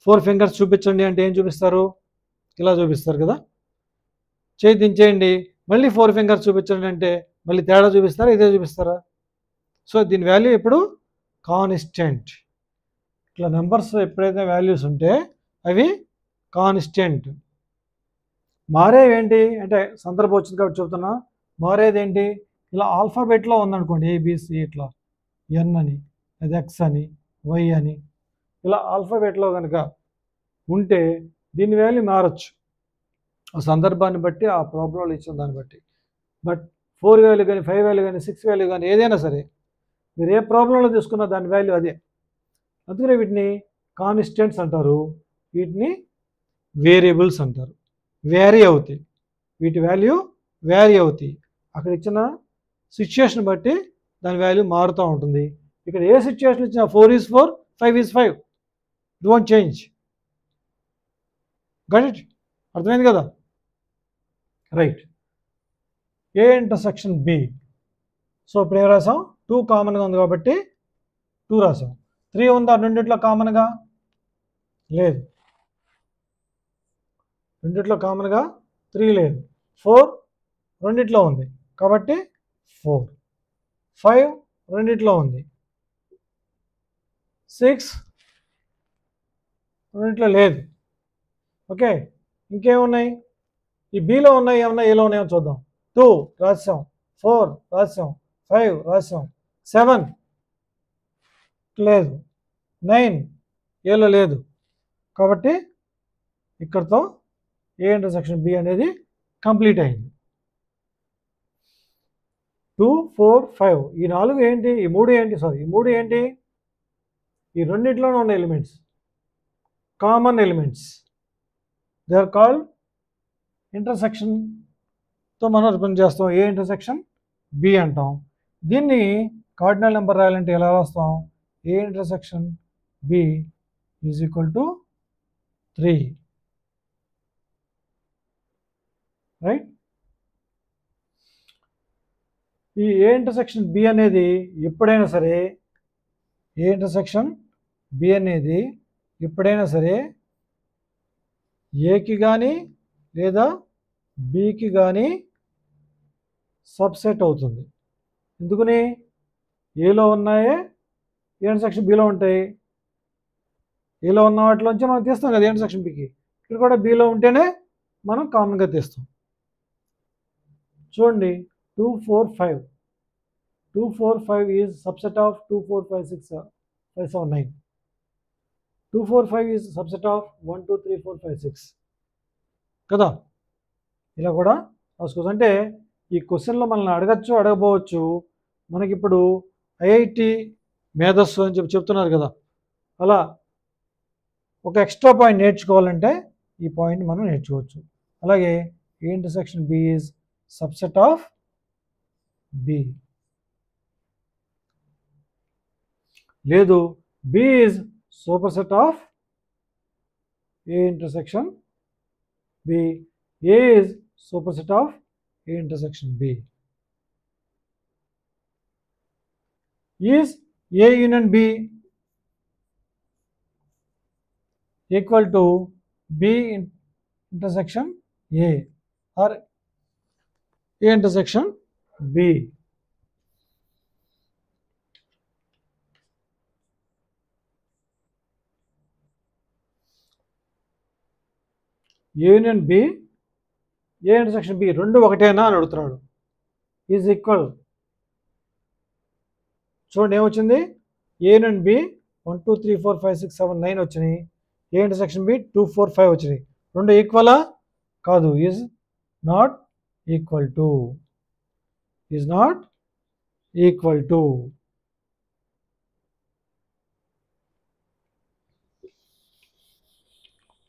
4 ఫింగర్స్ చూపించండి అంటే ఏం చూపిస్తారు? ఇలా చూపిస్తారు కదా. చేయి దించేయండి, మళ్ళీ 4 ఫింగర్స్ చూపించండి అంటే మళ్ళీ తేడా చూపిస్తారా, ఇదే చూపిస్తారా? సో దీని వాల్యూ ఎప్పుడు కాన్స్టెంట్. ఇట్లా నెంబర్స్ ఎప్పుడైతే వాల్యూస్ ఉంటే అవి కాన్స్టెంట్. మారేవి ఏంటి అంటే సందర్భం వచ్చింది కాబట్టి చెప్తున్నా. మారేది ఏంటి? ఇలా ఆల్ఫాబెట్లో ఉందనుకోండి, ఏబిసి, ఇట్లా ఎన్ అని, అది ఎక్స్ అని, వై అని, ఇలా ఆల్ఫాబెట్లో కనుక ఉంటే దీని వాల్యూ మారచ్చు ఆ సందర్భాన్ని బట్టి, ఆ ప్రాబ్లంలో ఇచ్చిన దాన్ని బట్టి. బట్ 4 వాల్యూ కానీ 5 వాల్యూ కానీ 6 వాల్యూ కానీ ఏదైనా సరే మీరు ఏ ప్రాబ్లంలో తీసుకున్నా దాని వాల్యూ అదే. అందుకనే వీటిని కాన్స్టెంట్స్ అంటారు, వీటిని వేరియబుల్స్ అంటారు. వ్యారీ అవుతాయి, వీటి వాల్యూ వ్యారీ అవుతాయి. అక్కడ ఇచ్చిన సిచ్యుయేషన్ బట్టి దాని వాల్యూ మారుతూ ఉంటుంది. ఇక్కడ ఏ సిచ్యుయేషన్ ఇచ్చినా 4 is 4, 5 is 5, it won't change. Got it? అర్థమైంది కదా. Right. A intersection B. So ఇప్పుడు ఏం రాసాం? 2 కామన్గా ఉంది కాబట్టి 2 రాసాం. 3 ఉందా రెండిట్లో కామన్గా? లేదు. రెండిట్లో కామన్గా 3 లేదు. 4 రెండిట్లో ఉంది కాబట్టి 4. 5 రెండిట్లో ఉంది. 6 రెండిట్లో లేదు. ఓకే, ఇంకేమున్నాయి? ఈ బిలో ఉన్నాయి, ఏమన్నా ఏలో ఉన్నాయో చూద్దాం. 2 రాసాం, 4 రాసాం, 5 రాసాం, 7 లేదు, 9 ఏలో లేదు. కాబట్టి ఇక్కడతో ఏ ఇంటర్సెక్షన్ బి అనేది కంప్లీట్ అయింది. 2 4 5 ఈ 4 ఏంటి? ఈ 3 ఏంటి? ఈ 3 ఏంటి? ఈ రెండిట్లోనే ఉన్న elements, common elements. They are called ఇంటర్సెక్షన్తో మనం రిప్రజెంట్ చేస్తాం. ఏ ఇంటర్సెక్షన్ బి అంటాం. దీన్ని కార్డినల్ నెంబర్ రాయాలంటే ఎలా రాస్తాం? A intersection B is equal to 3. Right. ఈ ఏ ఇంటర్సెక్షన్ బి అనేది ఎప్పుడైనా సరే, ఏ ఇంటర్సెక్షన్ బి అనేది ఎప్పుడైనా సరే ఏకి కానీ లేదా బికి కానీ సబ్సెట్ అవుతుంది. ఎందుకని? ఏలో ఉన్నాయే ఏ ఇంటర్సెక్షన్ బిలో ఉంటాయి. ఏలో ఉన్న వాటిలోంచి మనం తీస్తాం కదా ఏ ఇంటర్సెక్షన్ బికి. ఇక్కడ కూడా బిలో ఉంటేనే మనం కామన్గా తీస్తాం. చూడండి 2 4 5. 2 4 5 is subset of 2 4 5 6 5, 7, 9. 2, 4, 5 is subset of 1, 2, 3, 4, 5, 6 కదా. ఇలా కూడా రాసుకోవచ్చు. అంటే ఈ క్వశ్చన్లో మనల్ని అడగచ్చు అడగపోవచ్చు. మనకి ఇప్పుడు ఐఐటి మేధస్సు అని చెప్తున్నారు కదా, అలా ఒక ఎక్స్ట్రా పాయింట్ నేర్చుకోవాలంటే ఈ పాయింట్ మనం నేర్చుకోవచ్చు. అలాగే A intersection B is subset of B. లేదు B is superset of A intersection B. A is superset of A intersection B. Is A union B equal to B intersection A or A intersection B. Union B A intersection B రెండు ఒకటేనా అని అడుగుతున్నాడు. Is equal, చూడండి ఏమొచ్చింది, A union B 1, 2, 3, 4, 5, 6, 7, 9 వచ్చినాయి. ఏ intersection B 2, 4, 5 వచ్చినాయి. రెండు ఈక్వలా కాదు. Is not equal to, is not equal to.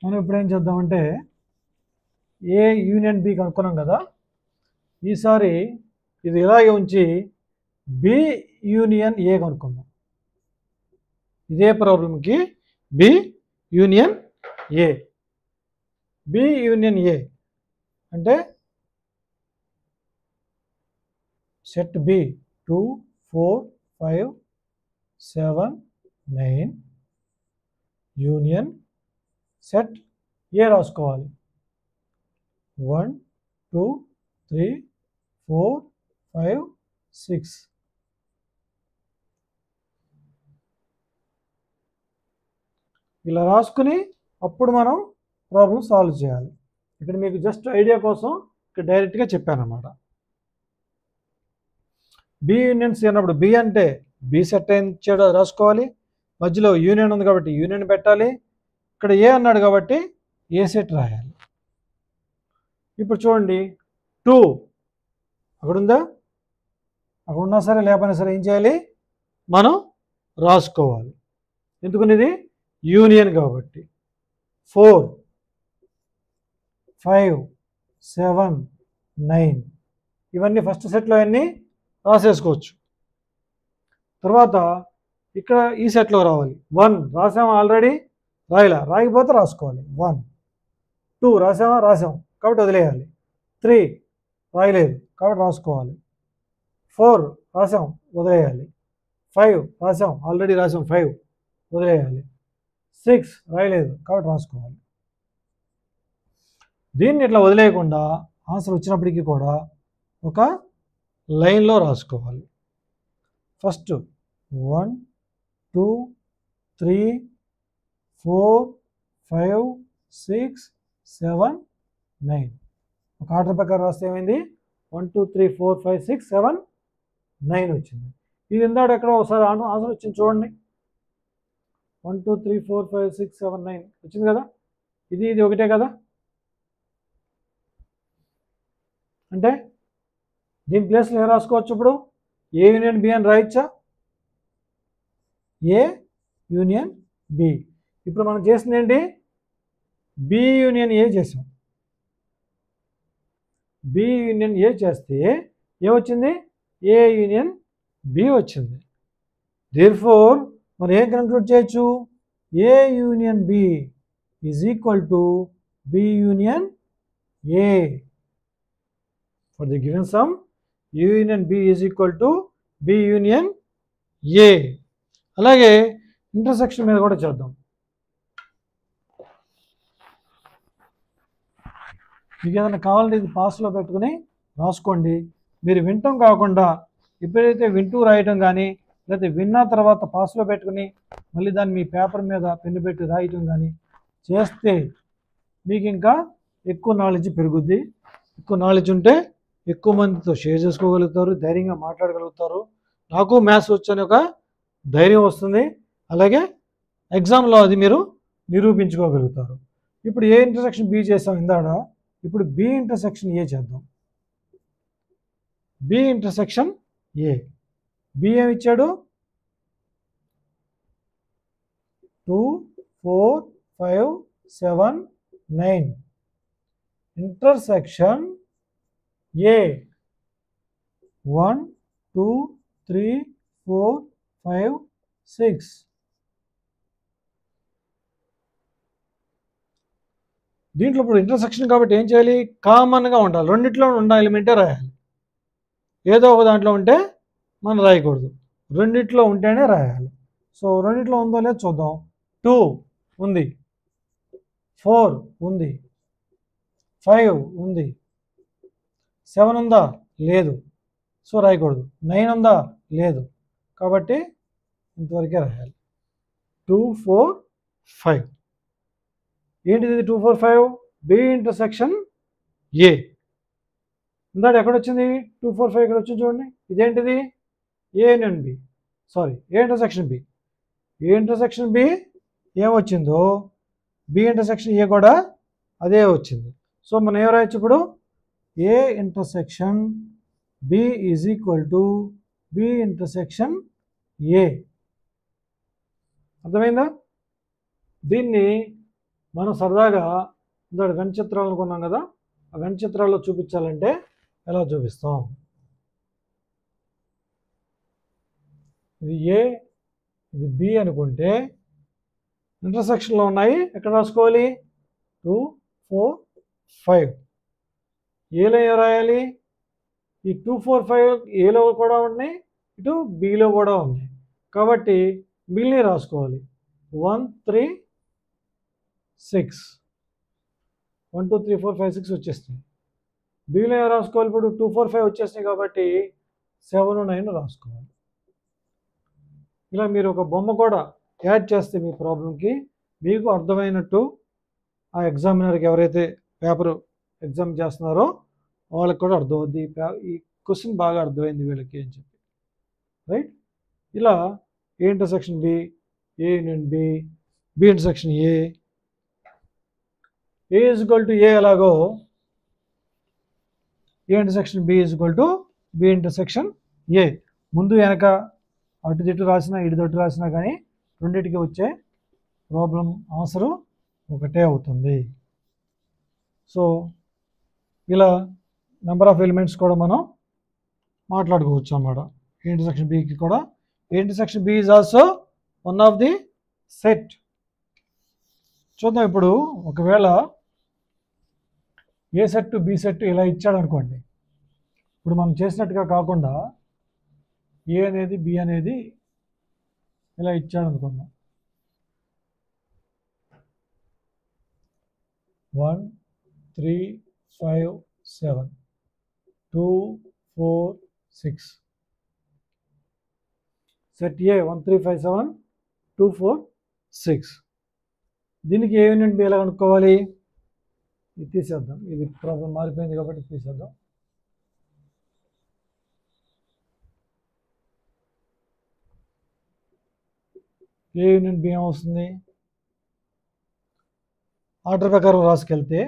మనం ఇప్పుడు ఏం చేద్దామంటే ఏ యూనియన్ బి కనుక్కున్నాం కదా, ఈసారి ఇది ఇలాగే ఉంచి బి యూనియన్ ఏ కనుక్కుందాం. ఇదే ప్రాబ్లంకి బి యూనియన్ ఏ. బి యూనియన్ ఏ అంటే సెట్ బి 2, 4, 5, 7, 9 యూనియన్ సెట్ ఏ రాసుకోవాలి. 1, 2, 3, 4, 5, 6. ఇలా రాసుకుని అప్పుడు మనం ప్రాబ్లం సాల్వ్ చేయాలి. ఇక్కడ మీకు జస్ట్ ఐడియా కోసం ఇక్కడ డైరెక్ట్గా చెప్పాను అన్నమాట. బి యూనియన్ సి అన్నప్పుడు బి అంటే బి సెట్ ఏం చేయడం రాసుకోవాలి. మధ్యలో యూనియన్ ఉంది కాబట్టి యూనియన్ పెట్టాలి. ఇక్కడ ఏ అన్నాడు కాబట్టి ఏ సెట్ రాయాలి. ఇప్పుడు చూడండి 2 అక్కడ ఉందా, అక్కడ ఉన్నా సరే లేకపోయినా సరే ఏం చేయాలి, మనం రాసుకోవాలి. ఎందుకనేది యూనియన్ కాబట్టి. 4, 5, 7, 9 ఇవన్నీ ఫస్ట్ సెట్లో అన్నీ రాసేసుకోవచ్చు. తర్వాత ఇక్కడ ఈ సెట్లో రావాలి. 1 రాసామా ఆల్రెడీ, రాయలా, రాయకపోతే రాసుకోవాలి. 1, 2 రాసామా, రాసాం కాబట్టి వదిలేయాలి. 3 రాయలేదు కాబట్టి రాసుకోవాలి. 4 రాసాం వదిలేయాలి. 5 రాసాం ఆల్రెడీ రాసాం 5 వదిలేయాలి. 6 రాయలేదు కాబట్టి రాసుకోవాలి. దీన్ని ఇట్లా వదిలేయకుండా ఆన్సర్ వచ్చినప్పటికీ కూడా ఒక లైన్లో రాసుకోవాలి. ఫస్ట్ 1, 2, 3, 4, 5, 6, 7, 9 ఒక ఆర్డర్ ప్రకారం రాస్తే ఏమైంది, 1, 2, 3, 4, 5, 6, 7, 9 వచ్చింది. ఇది ఇందాక ఎక్కడ ఒకసారి ఆన్సర్ వచ్చింది చూడండి. 1, 2, 3, 4, 5, 6, 7, 9 వచ్చింది కదా. ఇది ఒకటే కదా. అంటే దీని ప్లేస్లో ఏం రాసుకోవచ్చు, ఇప్పుడు ఏ యూనియన్ బి అని రాయొచ్చా, ఏ యూనియన్ బి. ఇప్పుడు మనం చేసింది ఏంటి, బి యూనియన్ ఏ చేసాం. బి యూనియన్ ఏ చేస్తే ఏమొచ్చింది, ఏ యూనియన్ బి వచ్చింది. దేర్ఫోర్ మనం ఏం కన్క్లూడ్ చేయొచ్చు, A union B is equal to B union A. For the given sum A union B is equal to B union A. అలాగే intersection మీద కూడా చేద్దాం. మీకు ఏదైనా కావాలంటే ఇది పాస్లో పెట్టుకుని రాసుకోండి. మీరు వింటం కాకుండా ఎప్పుడైతే వింటూ రాయటం కానీ లేకపోతే విన్న తర్వాత పాస్లో పెట్టుకుని మళ్ళీ దాన్ని మీ పేపర్ మీద పెన్ను పెట్టి రాయటం కానీ చేస్తే మీకు ఇంకా ఎక్కువ నాలెడ్జ్ పెరుగుద్ది. ఎక్కువ నాలెడ్జ్ ఉంటే ఎక్కువ మందితో షేర్ చేసుకోగలుగుతారు, ధైర్యంగా మాట్లాడగలుగుతారు. నాకు మ్యాథ్స్ వచ్చని ఒక ధైర్యం వస్తుంది. అలాగే ఎగ్జామ్లో అది మీరు నిరూపించుకోగలుగుతారు. ఇప్పుడు ఏ ఇంటర్సెక్షన్ బి చేసాం ఇందాడ, ఇప్పుడు బి ఇంటర్సెక్షన్ ఏ చేద్దాం. బి ఇంటర్సెక్షన్ ఏ, బి ఏమి ఇచ్చాడు 2 4 5 7 9. ఇంటర్సెక్షన్ ఏ 1 2 3 4 5 6. దీంట్లో ఇప్పుడు ఇంటర్సెక్షన్ కాబట్టి ఏం చేయాలి, కామన్గా ఉండాలి, రెండిట్లో ఉన్న ఎలిమెంటే రాయాలి. ఏదో ఒక దాంట్లో ఉంటే మనం రాయకూడదు, రెండిట్లో ఉంటేనే రాయాలి. సో రెండిట్లో ఉందో లేదో చూద్దాం. 2 ఉంది, 4 ఉంది, 5 ఉంది, 7 ఉందా లేదు, సో రాయకూడదు. 9 ఉందా లేదు, కాబట్టి ఇంతవరకే రాయాలి. 2 4 5. ఏంటిది 2 4 5? B intersection A. ఇందాక ఎక్కడొచ్చింది 2 4 5? ఇక్కడ వచ్చింది చూడండి. ఇదేంటిది A and B, sorry A intersection B. A intersection B ఏమొచ్చిందో బి ఇంటర్సెక్షన్ ఏ కూడా అదే వచ్చింది. సో మనం ఏం రాయొచ్చు ఇప్పుడు, A intersection B is equal to B intersection A. అర్థమైందా? దీన్ని మనం సరదాగా ఇందాక గణిత చిత్రాలు అనుకున్నాం కదా, ఆ గణిత చిత్రాల్లో చూపించాలంటే ఎలా చూపిస్తాం. ఇది ఏ, ఇది బి అనుకుంటే ఇంటర్సెక్షన్లో ఉన్నాయి, ఎక్కడ రాసుకోవాలి 2 4 5. ఏలో ఏం రాయాలి, ఈ 2 4 5 ఏలో కూడా ఉన్నాయి, ఇటు బిలో కూడా ఉన్నాయి, కాబట్టి బిల్ని రాసుకోవాలి. 1 3 6, 1 2 3 4 5 6 వచ్చేస్తాయి. బిలో ఏం రాసుకోవాలి, ఇప్పుడు 2 4 5 వచ్చేసినాయి కాబట్టి 7 9 రాసుకోవాలి. ఇలా మీరు ఒక బొమ్మ కూడా యాడ్ చేస్తే మీ ప్రాబ్లంకి మీకు అర్థమైనట్టు ఆ ఎగ్జామినర్కి ఎవరైతే పేపర్ ఎగ్జామ్ చేస్తున్నారో వాళ్ళకి కూడా అర్థమవుద్ది, ఈ క్వశ్చన్ బాగా అర్థమైంది వీళ్ళకి అని చెప్పి, రైట్. ఇలా A intersection B, A union B, B intersection A is equal to A ఎలాగో A intersection B is equal to B intersection A. ముందు వెనక అటు తిట్టు రాసినా ఇటు తట్టు రాసినా కానీ రెండింటికి వచ్చే ప్రాబ్లం ఆన్సరు ఒకటే అవుతుంది. సో ఇలా నెంబర్ ఆఫ్ ఎలిమెంట్స్ కూడా మనం మాట్లాడుకోవచ్చు అన్నమాట. ఏ ఇంటర్సెక్షన్ బికి కూడా A intersection B is also one of the set. చూద్దాం ఇప్పుడు, ఒకవేళ ఏ సెట్ బి సెట్ ఇలా ఇచ్చాడు అనుకోండి, ఇప్పుడు మనం చేసినట్టుగా కాకుండా ఏ అనేది బి అనేది ఇలా ఇచ్చాడు అనుకుందాం. 1 3 5 7 2 4 6. సెట్ ఏ 1 3 5 7 2 4 6. దీనికి ఏ యూనియన్ బి ఎలా కనుక్కోవాలి, ఇది తీసేద్దాం, ఇది ప్రాబ్లం మారిపోయింది కాబట్టి తీసేద్దాం. ఏ యూనియన్ బి ఏమవుతుంది, ఆర్డర్ ప్రకారం రాసుకెళ్తే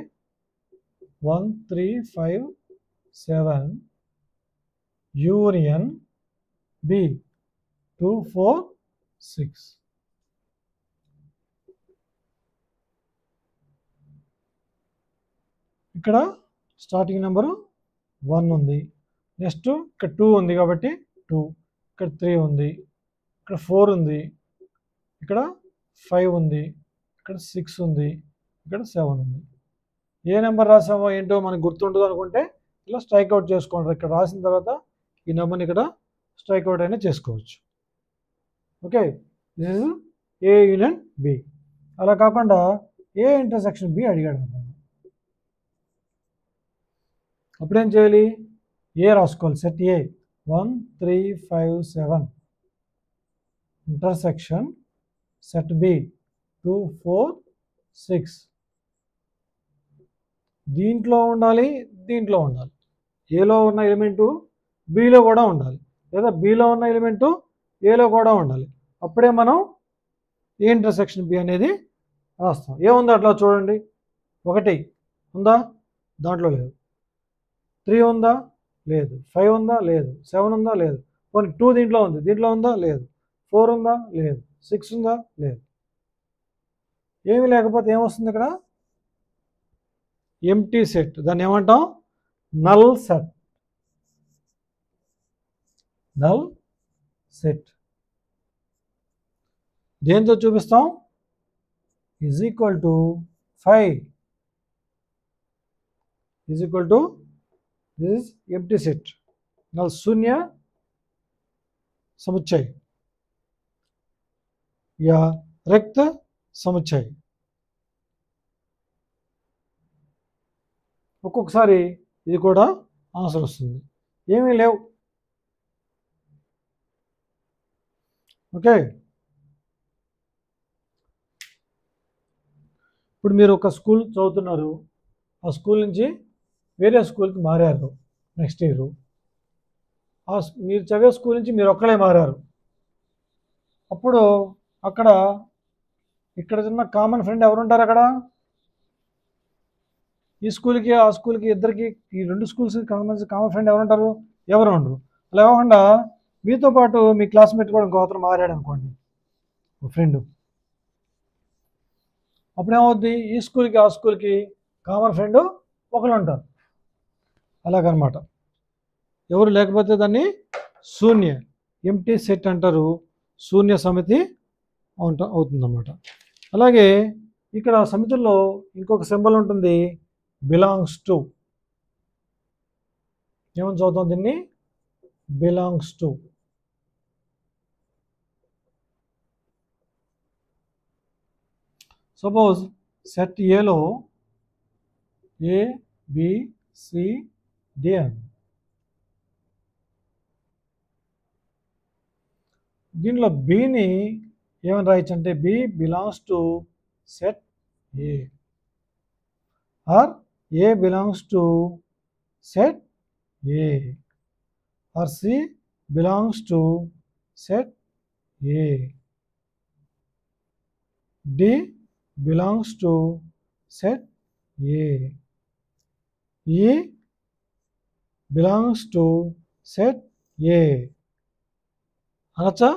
1 3 5 7 యూనియన్ బి 2 4 6. ఇక్కడ స్టార్టింగ్ నెంబరు 1 ఉంది, నెక్స్ట్ ఇక్కడ 2 ఉంది కాబట్టి 2, ఇక్కడ 3 ఉంది, ఇక్కడ 4 ఉంది, ఇక్కడ 5 ఉంది, ఇక్కడ 6 ఉంది, ఇక్కడ 7 ఉంది. ఏ నెంబర్ రాసామో ఏంటో మనకు గుర్తుండదు అనుకుంటే ఇలా స్ట్రైక్ అవుట్ చేసుకోండి. ఇక్కడ రాసిన తర్వాత ఈ నెంబర్ని ఇక్కడ స్ట్రైక్ అవుట్ అయినా చేసుకోవచ్చు. Okay, this is a union B. అలా కాకుండా ఏ ఇంటర్సెక్షన్ బి అడిగాడు అన్నమాట. అప్పుడేం చేయాలి, ఏ రాసుకోవాలి, సెట్ ఏ 1 3 5 7 ఇంటర్సెక్షన్ సెట్ బి 2 4 6. దీంట్లో ఉండాలి, దీంట్లో ఉండాలి. ఏలో ఉన్న ఎలిమెంటు బిలో కూడా ఉండాలి, లేదా బిలో ఉన్న ఎలిమెంటు ఏలో కూడా ఉండాలి. అప్పుడే మనం ఏ ఇంటర్సెక్షన్ బి అనేది రాస్తాం. ఏముందో అట్లా చూడండి. 1 ఉందా? దాంట్లో లేదు. 3 ఉందా? లేదు. 5 ఉందా? లేదు. 7 ఉందా? లేదు. పోనీ 2 దీంట్లో ఉంది. దీంట్లో ఉందా? లేదు. 4 ఉందా? లేదు. 6 ఉందా? లేదు. ఏమీ లేకపోతే ఏమొస్తుంది ఇక్కడ? Empty set. దాన్ని ఏమంటాం? Null set. నల్ సెట్ దేంతో చూపిస్తాం? Is equal to 5 is equal to this is empty set. Null शून्य समुच्चय या रिक्त समुच्चय. ఒక్కొక్కసారి ఇది కూడా ఆన్సర్ వస్తుంది. ఏమీ లేవు. ఓకే, ఇప్పుడు మీరు ఒక స్కూల్ చదువుతున్నారు. ఆ స్కూల్ నుంచి వేరే స్కూల్కి మారారు నెక్స్ట్ ఇయర్. మీరు చదివే స్కూల్ నుంచి మీరు ఒక్కడే మారారు. అప్పుడు అక్కడ ఇక్కడ చిన్న కామన్ ఫ్రెండ్ ఎవరు ఉంటారు? అక్కడ ఈ స్కూల్కి ఆ స్కూల్కి ఇద్దరికి, ఈ 2 స్కూల్స్కి కామన్ ఫ్రెండ్ ఎవరు ఉంటారు? ఎవరు ఉండరు. అలా కాకుండా మీతో పాటు మీ క్లాస్మేట్ కూడా ఇంకో అతను మారాడు అనుకోండి, ఒక ఫ్రెండ్. అప్పుడేమవుద్ది? ఈ స్కూల్కి ఆ స్కూల్కి కామన్ ఫ్రెండ్ ఒకరు ఉంటారు. అలాగనమాట. ఎవరు లేకపోతే దాన్ని శూన్య ఎంప్టీ సెట్ అంటారు. శూన్య సమితి అవుతుందన్నమాట. అలాగే ఇక్కడ సమితుల్లో ఇంకొక సింబల్ ఉంటుంది, బిలాంగ్స్ టు. ఏమని చదువుతాం దీన్ని? Belongs to. సపోజ్ సెట్ ఏలో ఏ బి సి డి అని. దీనిలో బిని ఏమని రాయొచ్చు అంటే B belongs to set A, or A belongs to set A, or C belongs to set A, D belongs to set A, E belongs to set ఏ అనొచ్చా?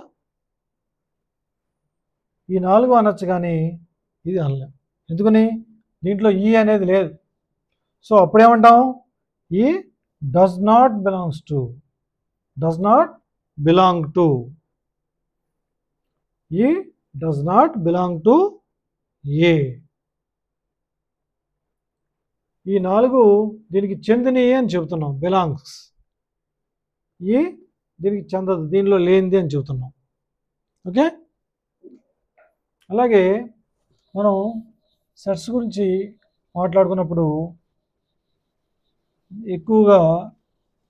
ఈ 4 అనొచ్చు, కానీ ఇది అనలేం. ఎందుకని? దీంట్లో ఈ అనేది లేదు. సో అప్పుడేమంటాం? ఈ does not belongs to, does not belong to, ఈ డస్ నాట్ బిలాంగ్ టు ఏ. ఈ 4 దీనికి చెందినవి అని చెబుతున్నాం, బిలాంగ్స్. ఈ దీనికి చెందదు, దీనిలో లేనిది అని చెబుతున్నాం. ఓకే, అలాగే మనం సెట్స్ గురించి మాట్లాడుకున్నప్పుడు ఎక్కువగా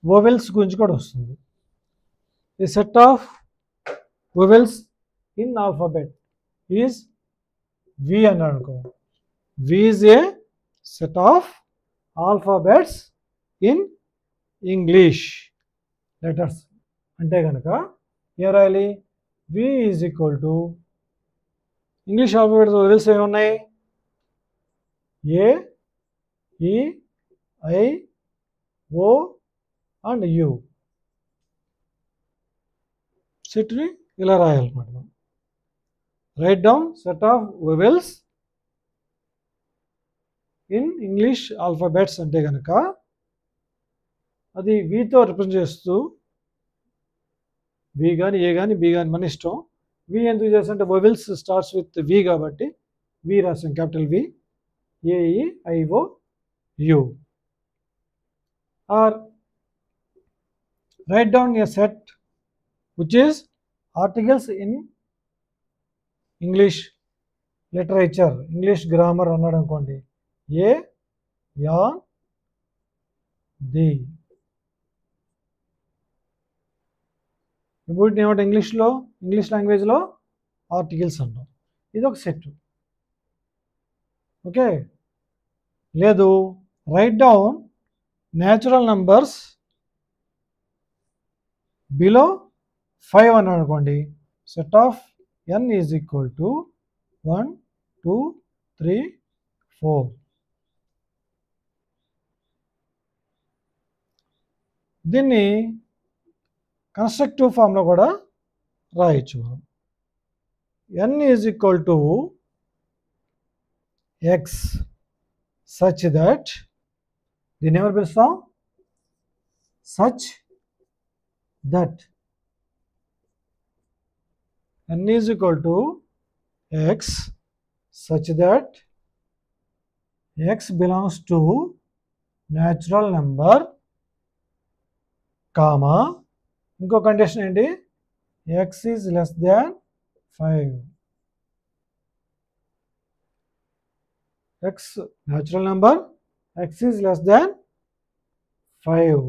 వోవెల్స్ గురించి కూడా వస్తుంది. A set of vowels in alphabet is V అన్నాడు అనుకో. V is A set of alphabets in English letters అంటే కనుక ఏం రాయాలి? V is equal to English alphabets vowels ఏమి ఉన్నాయి? ఏ, ఈ, ఐ, ఓ అండ్ యు. సెట్ని ఇలా రాయాలన్నమాట. Right down set of vowels in English alphabets అంటే కనుక అది వితో రిప్రజెంట్ చేస్తూ, వి కానీ ఏ కానీ బి కానీ మన ఇష్టం. వి ఎందుకు చేస్తుంటే వోవెల్స్ స్టార్ట్స్ విత్ వి కాబట్టి వి రాసాం, capital V. A E I O U. Or write down a set which is articles in English literature, English grammar అన్నాడు అనుకోండి. ఏ, యా, ది. ఇప్పుడు ఏమంటే ఇంగ్లీష్ లాంగ్వేజ్లో ఆర్టికల్స్ అంటాం. ఇది ఒక సెట్. ఓకే, లేదు write down natural numbers below 5 అన్నాడు అనుకోండి. Set of n is equal to 1 2 3 4. దీన్ని కన్స్ట్రక్టివ్ ఫామ్లో కూడా రాయొచ్చు మనం. n is equal to x such that, దీన్ని ఎవరు పిలుస్తాం? Such that n is equal to x such that x belongs to natural number, comma ఇంకో కండిషన్ ఏంటి? x is less than 5. x natural number, x is less than 5.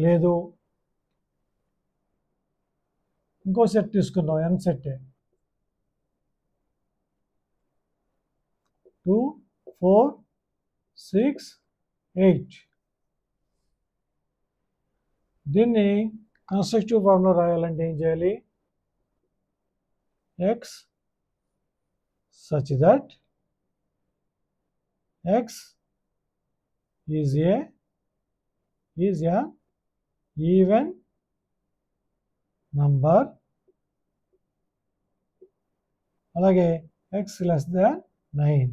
లేదు, ఇంకో set తీసుకుందాం, n set 2 4 6 8. దీన్ని constructive ఫార్మ్లో రాయాలంటే ఏం చేయాలి? x such that x is an even number, అలాగే x less than 9.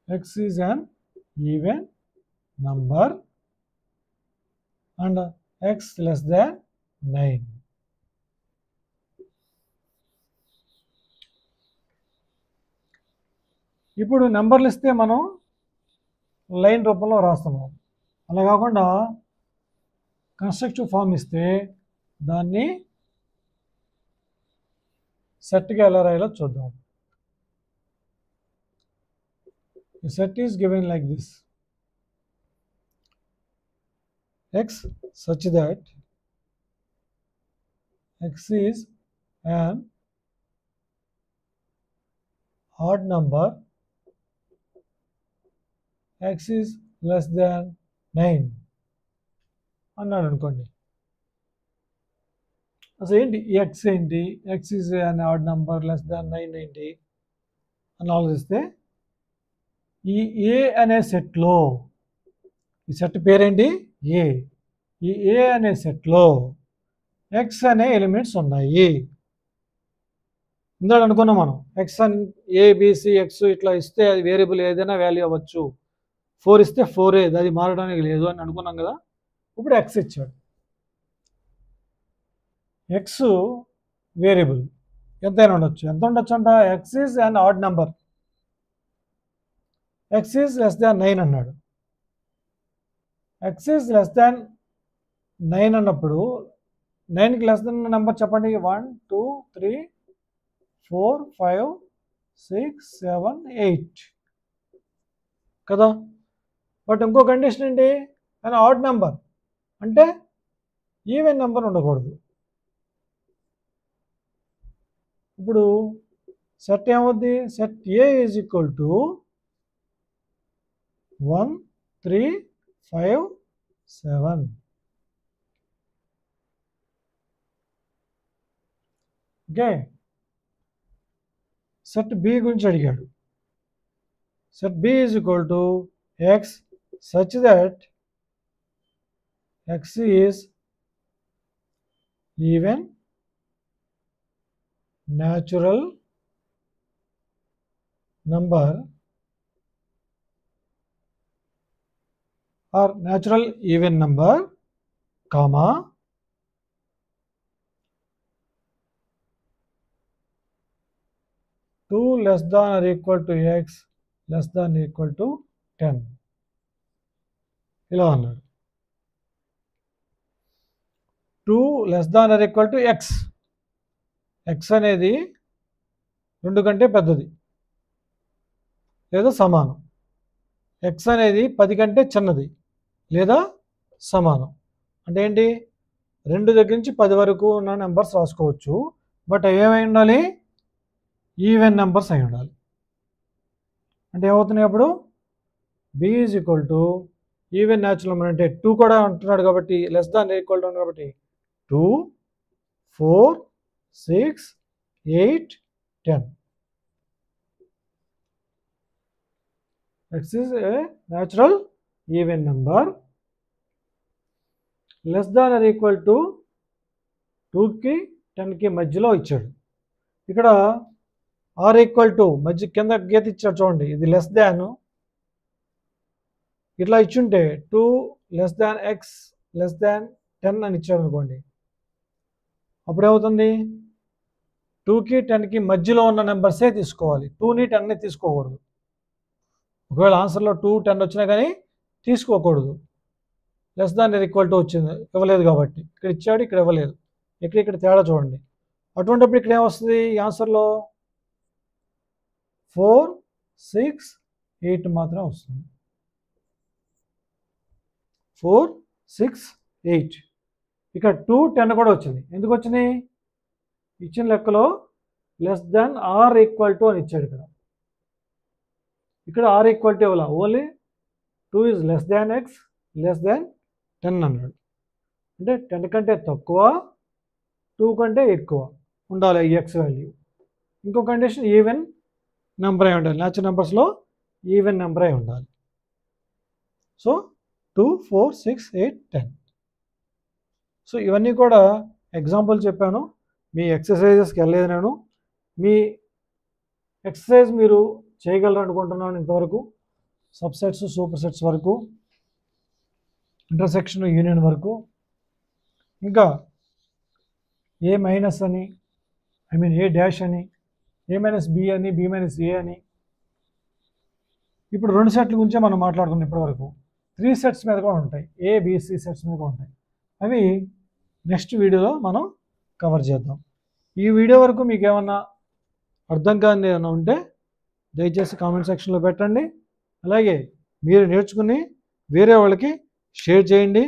x is an even number and x less than 9. ఇప్పుడు నెంబర్లు ఇస్తే మనం లైన్ రూపంలో రాస్తున్నాం. అలా కాకుండా కన్స్ట్రక్టివ్ ఫామ్ ఇస్తే దాన్ని సెట్గా ఎలా రాయాలో చూద్దాం. The set is given like this: x such that x is an odd number, x is less than 9 అన్నాడు అనుకోండి. అసలు ఏంటి ఎక్స్ ఏంటి? x is an odd number less than 9 ఏంటి అని ఆలోచిస్తే, ఈ ఏ అనే సెట్లో, ఈ సెట్ పేరేంటి? ఏ. ఈ ఏ అనే సెట్లో ఎక్స్ అనే ఎలిమెంట్స్ ఉన్నాయి. ఇందులో అనుకున్నాం మనం, ఎక్స్ అని ఏబిసి ఎక్స్ ఇట్లా ఇస్తే అది వేరియబుల్ ఏదైనా వాల్యూ అవ్వచ్చు. 4 ఇస్తే 4 అది మారడానికి లేదు అని అనుకున్నాం కదా. ఇప్పుడు ఎక్స్ ఇచ్చాడు. ఎక్స్ వేరియబుల్ ఎంతైనా ఉండొచ్చు. ఎంత ఉండొచ్చు అంట? X is an odd number, x is less than 9 అన్నాడు. x is less than 9 అన్నప్పుడు 9కి లెస్ దెన్ నెంబర్ చెప్పండి. 1 2 3 4 5 6 7 8 కదా. బట్ ఇంకో కండిషన్ ఏంటి? అని ఆడ్ నెంబర్ అంటే ఈవెన్ నెంబర్ ఉండకూడదు. ఇప్పుడు సెట్ ఏమవుద్ది? Set A is equal to 1 3 5 7. Okay. Set B గురించి అడిగాడు. Set B is equal to X such that X is even natural number or natural even number, comma 2 less than or equal to x less than or equal to 10. ఇలా అన్నాడు. 2 less than or equal to x. x అనేది 2 కంటే పెద్దది లేదా సమానం. x అనేది 10 కంటే చిన్నది లేదా సమానం. అంటే ఏంటి? 2 దగ్గర నుంచి 10 వరకు ఉన్న నెంబర్స్ రాసుకోవచ్చు. బట్ ఏమై ఉండాలి? ఈవెన్ నెంబర్స్ అయి ఉండాలి. అంటే ఏమవుతున్నాయి అప్పుడు b is equal to even natural number అంటే 2 కూడా అంటున్నాడు కాబట్టి లెస్ దాన్ ఈక్వల్ టు కాబట్టి 2, 4, 6, 8, 10. X is a natural even number less than or equal to 2కి 10కి మధ్యలో ఇచ్చాడు. ఇక్కడ ఆర్ ఈక్వల్ టు మధ్య కింద గీత ఇచ్చాడు చూడండి, ఇది లెస్ దాన్. ఇట్లా ఇచ్చుంటే 2 less than x less than 10 అని ఇచ్చాడు అనుకోండి, అప్పుడు ఏమవుతుంది 2కి 10కి మధ్యలో ఉన్న నెంబర్సే తీసుకోవాలి, 2ని 10ని తీసుకోకూడదు. ఒకవేళ ఆన్సర్లో 2, 10 వచ్చినా కానీ తీసుకోకూడదు. Less than or equal to వచ్చింది, ఇవ్వలేదు కాబట్టి. ఇక్కడ ఇచ్చాడు, ఇక్కడ ఇవ్వలేదు, ఇక్కడ తేడా చూడండి. అటువంటిప్పుడు ఇక్కడ ఏమొస్తుంది ఈ ఆన్సర్లో 4, 6, 8 మాత్రం వస్తుంది. 4, 6, 8. ఇక్కడ 2, 10 కూడా వచ్చింది. ఎందుకు వచ్చినాయి? ఇచ్చిన లెక్కలో less than or equal to అని ఇచ్చాడు. ఇక్కడ ఆర్ ఈక్వల్ టు ఇవ్వాల, only 2 is less than x less than 10 అన్నాడు. అంటే 10 కంటే తక్కువ 2 కంటే ఎక్కువ ఉండాలి ఈ ఎక్స్ వాల్యూ. ఇంకో కండిషన్ ఈవెన్ నెంబర్ అయి ఉండాలి, న్యాచురల్ నెంబర్స్లో ఈవెన్ నెంబర్ అయి ఉండాలి. సో 2, 4, 6, 8, 10. సో ఇవన్నీ కూడా ఎగ్జాంపుల్ చెప్పాను, మీ ఎక్సర్సైజెస్కి వెళ్ళలేదు నేను. మీ ఎక్సర్సైజ్ మీరు చేయగలరు అనుకుంటున్నాను ఇంతవరకు. సబ్సెట్స్, సూపర్ సెట్స్ వరకు, ఇంటర్సెక్షన్, యూనియన్ వరకు, ఇంకా ఏ మైనస్ అని, ఏ డాష్ అని, ఏ మైనస్ బి అని, బి మైనస్ ఏ అని. ఇప్పుడు 2 సెట్ల గురించే మనం మాట్లాడుకున్నాం ఇప్పటివరకు. 3 సెట్స్ మీద కూడా ఉంటాయి, ఏబిసి సెట్స్ మీద కూడా ఉంటాయి. అవి నెక్స్ట్ వీడియోలో మనం కవర్ చేద్దాం. ఈ వీడియో వరకు మీకు ఏమన్నా అర్థం కాని ఏమైనా ఉంటే దయచేసి కామెంట్ సెక్షన్లో పెట్టండి. అలాగే మీరు నేర్చుకుని వేరే వాళ్ళకి షేర్ చేయండి.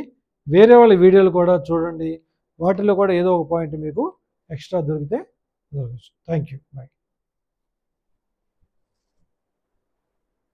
వేరే వాళ్ళ వీడియోలు కూడా చూడండి, వాటిలో కూడా ఏదో ఒక పాయింట్ మీకు ఎక్స్ట్రా దొరికితే దొరకచ్చు. Thank you. బై.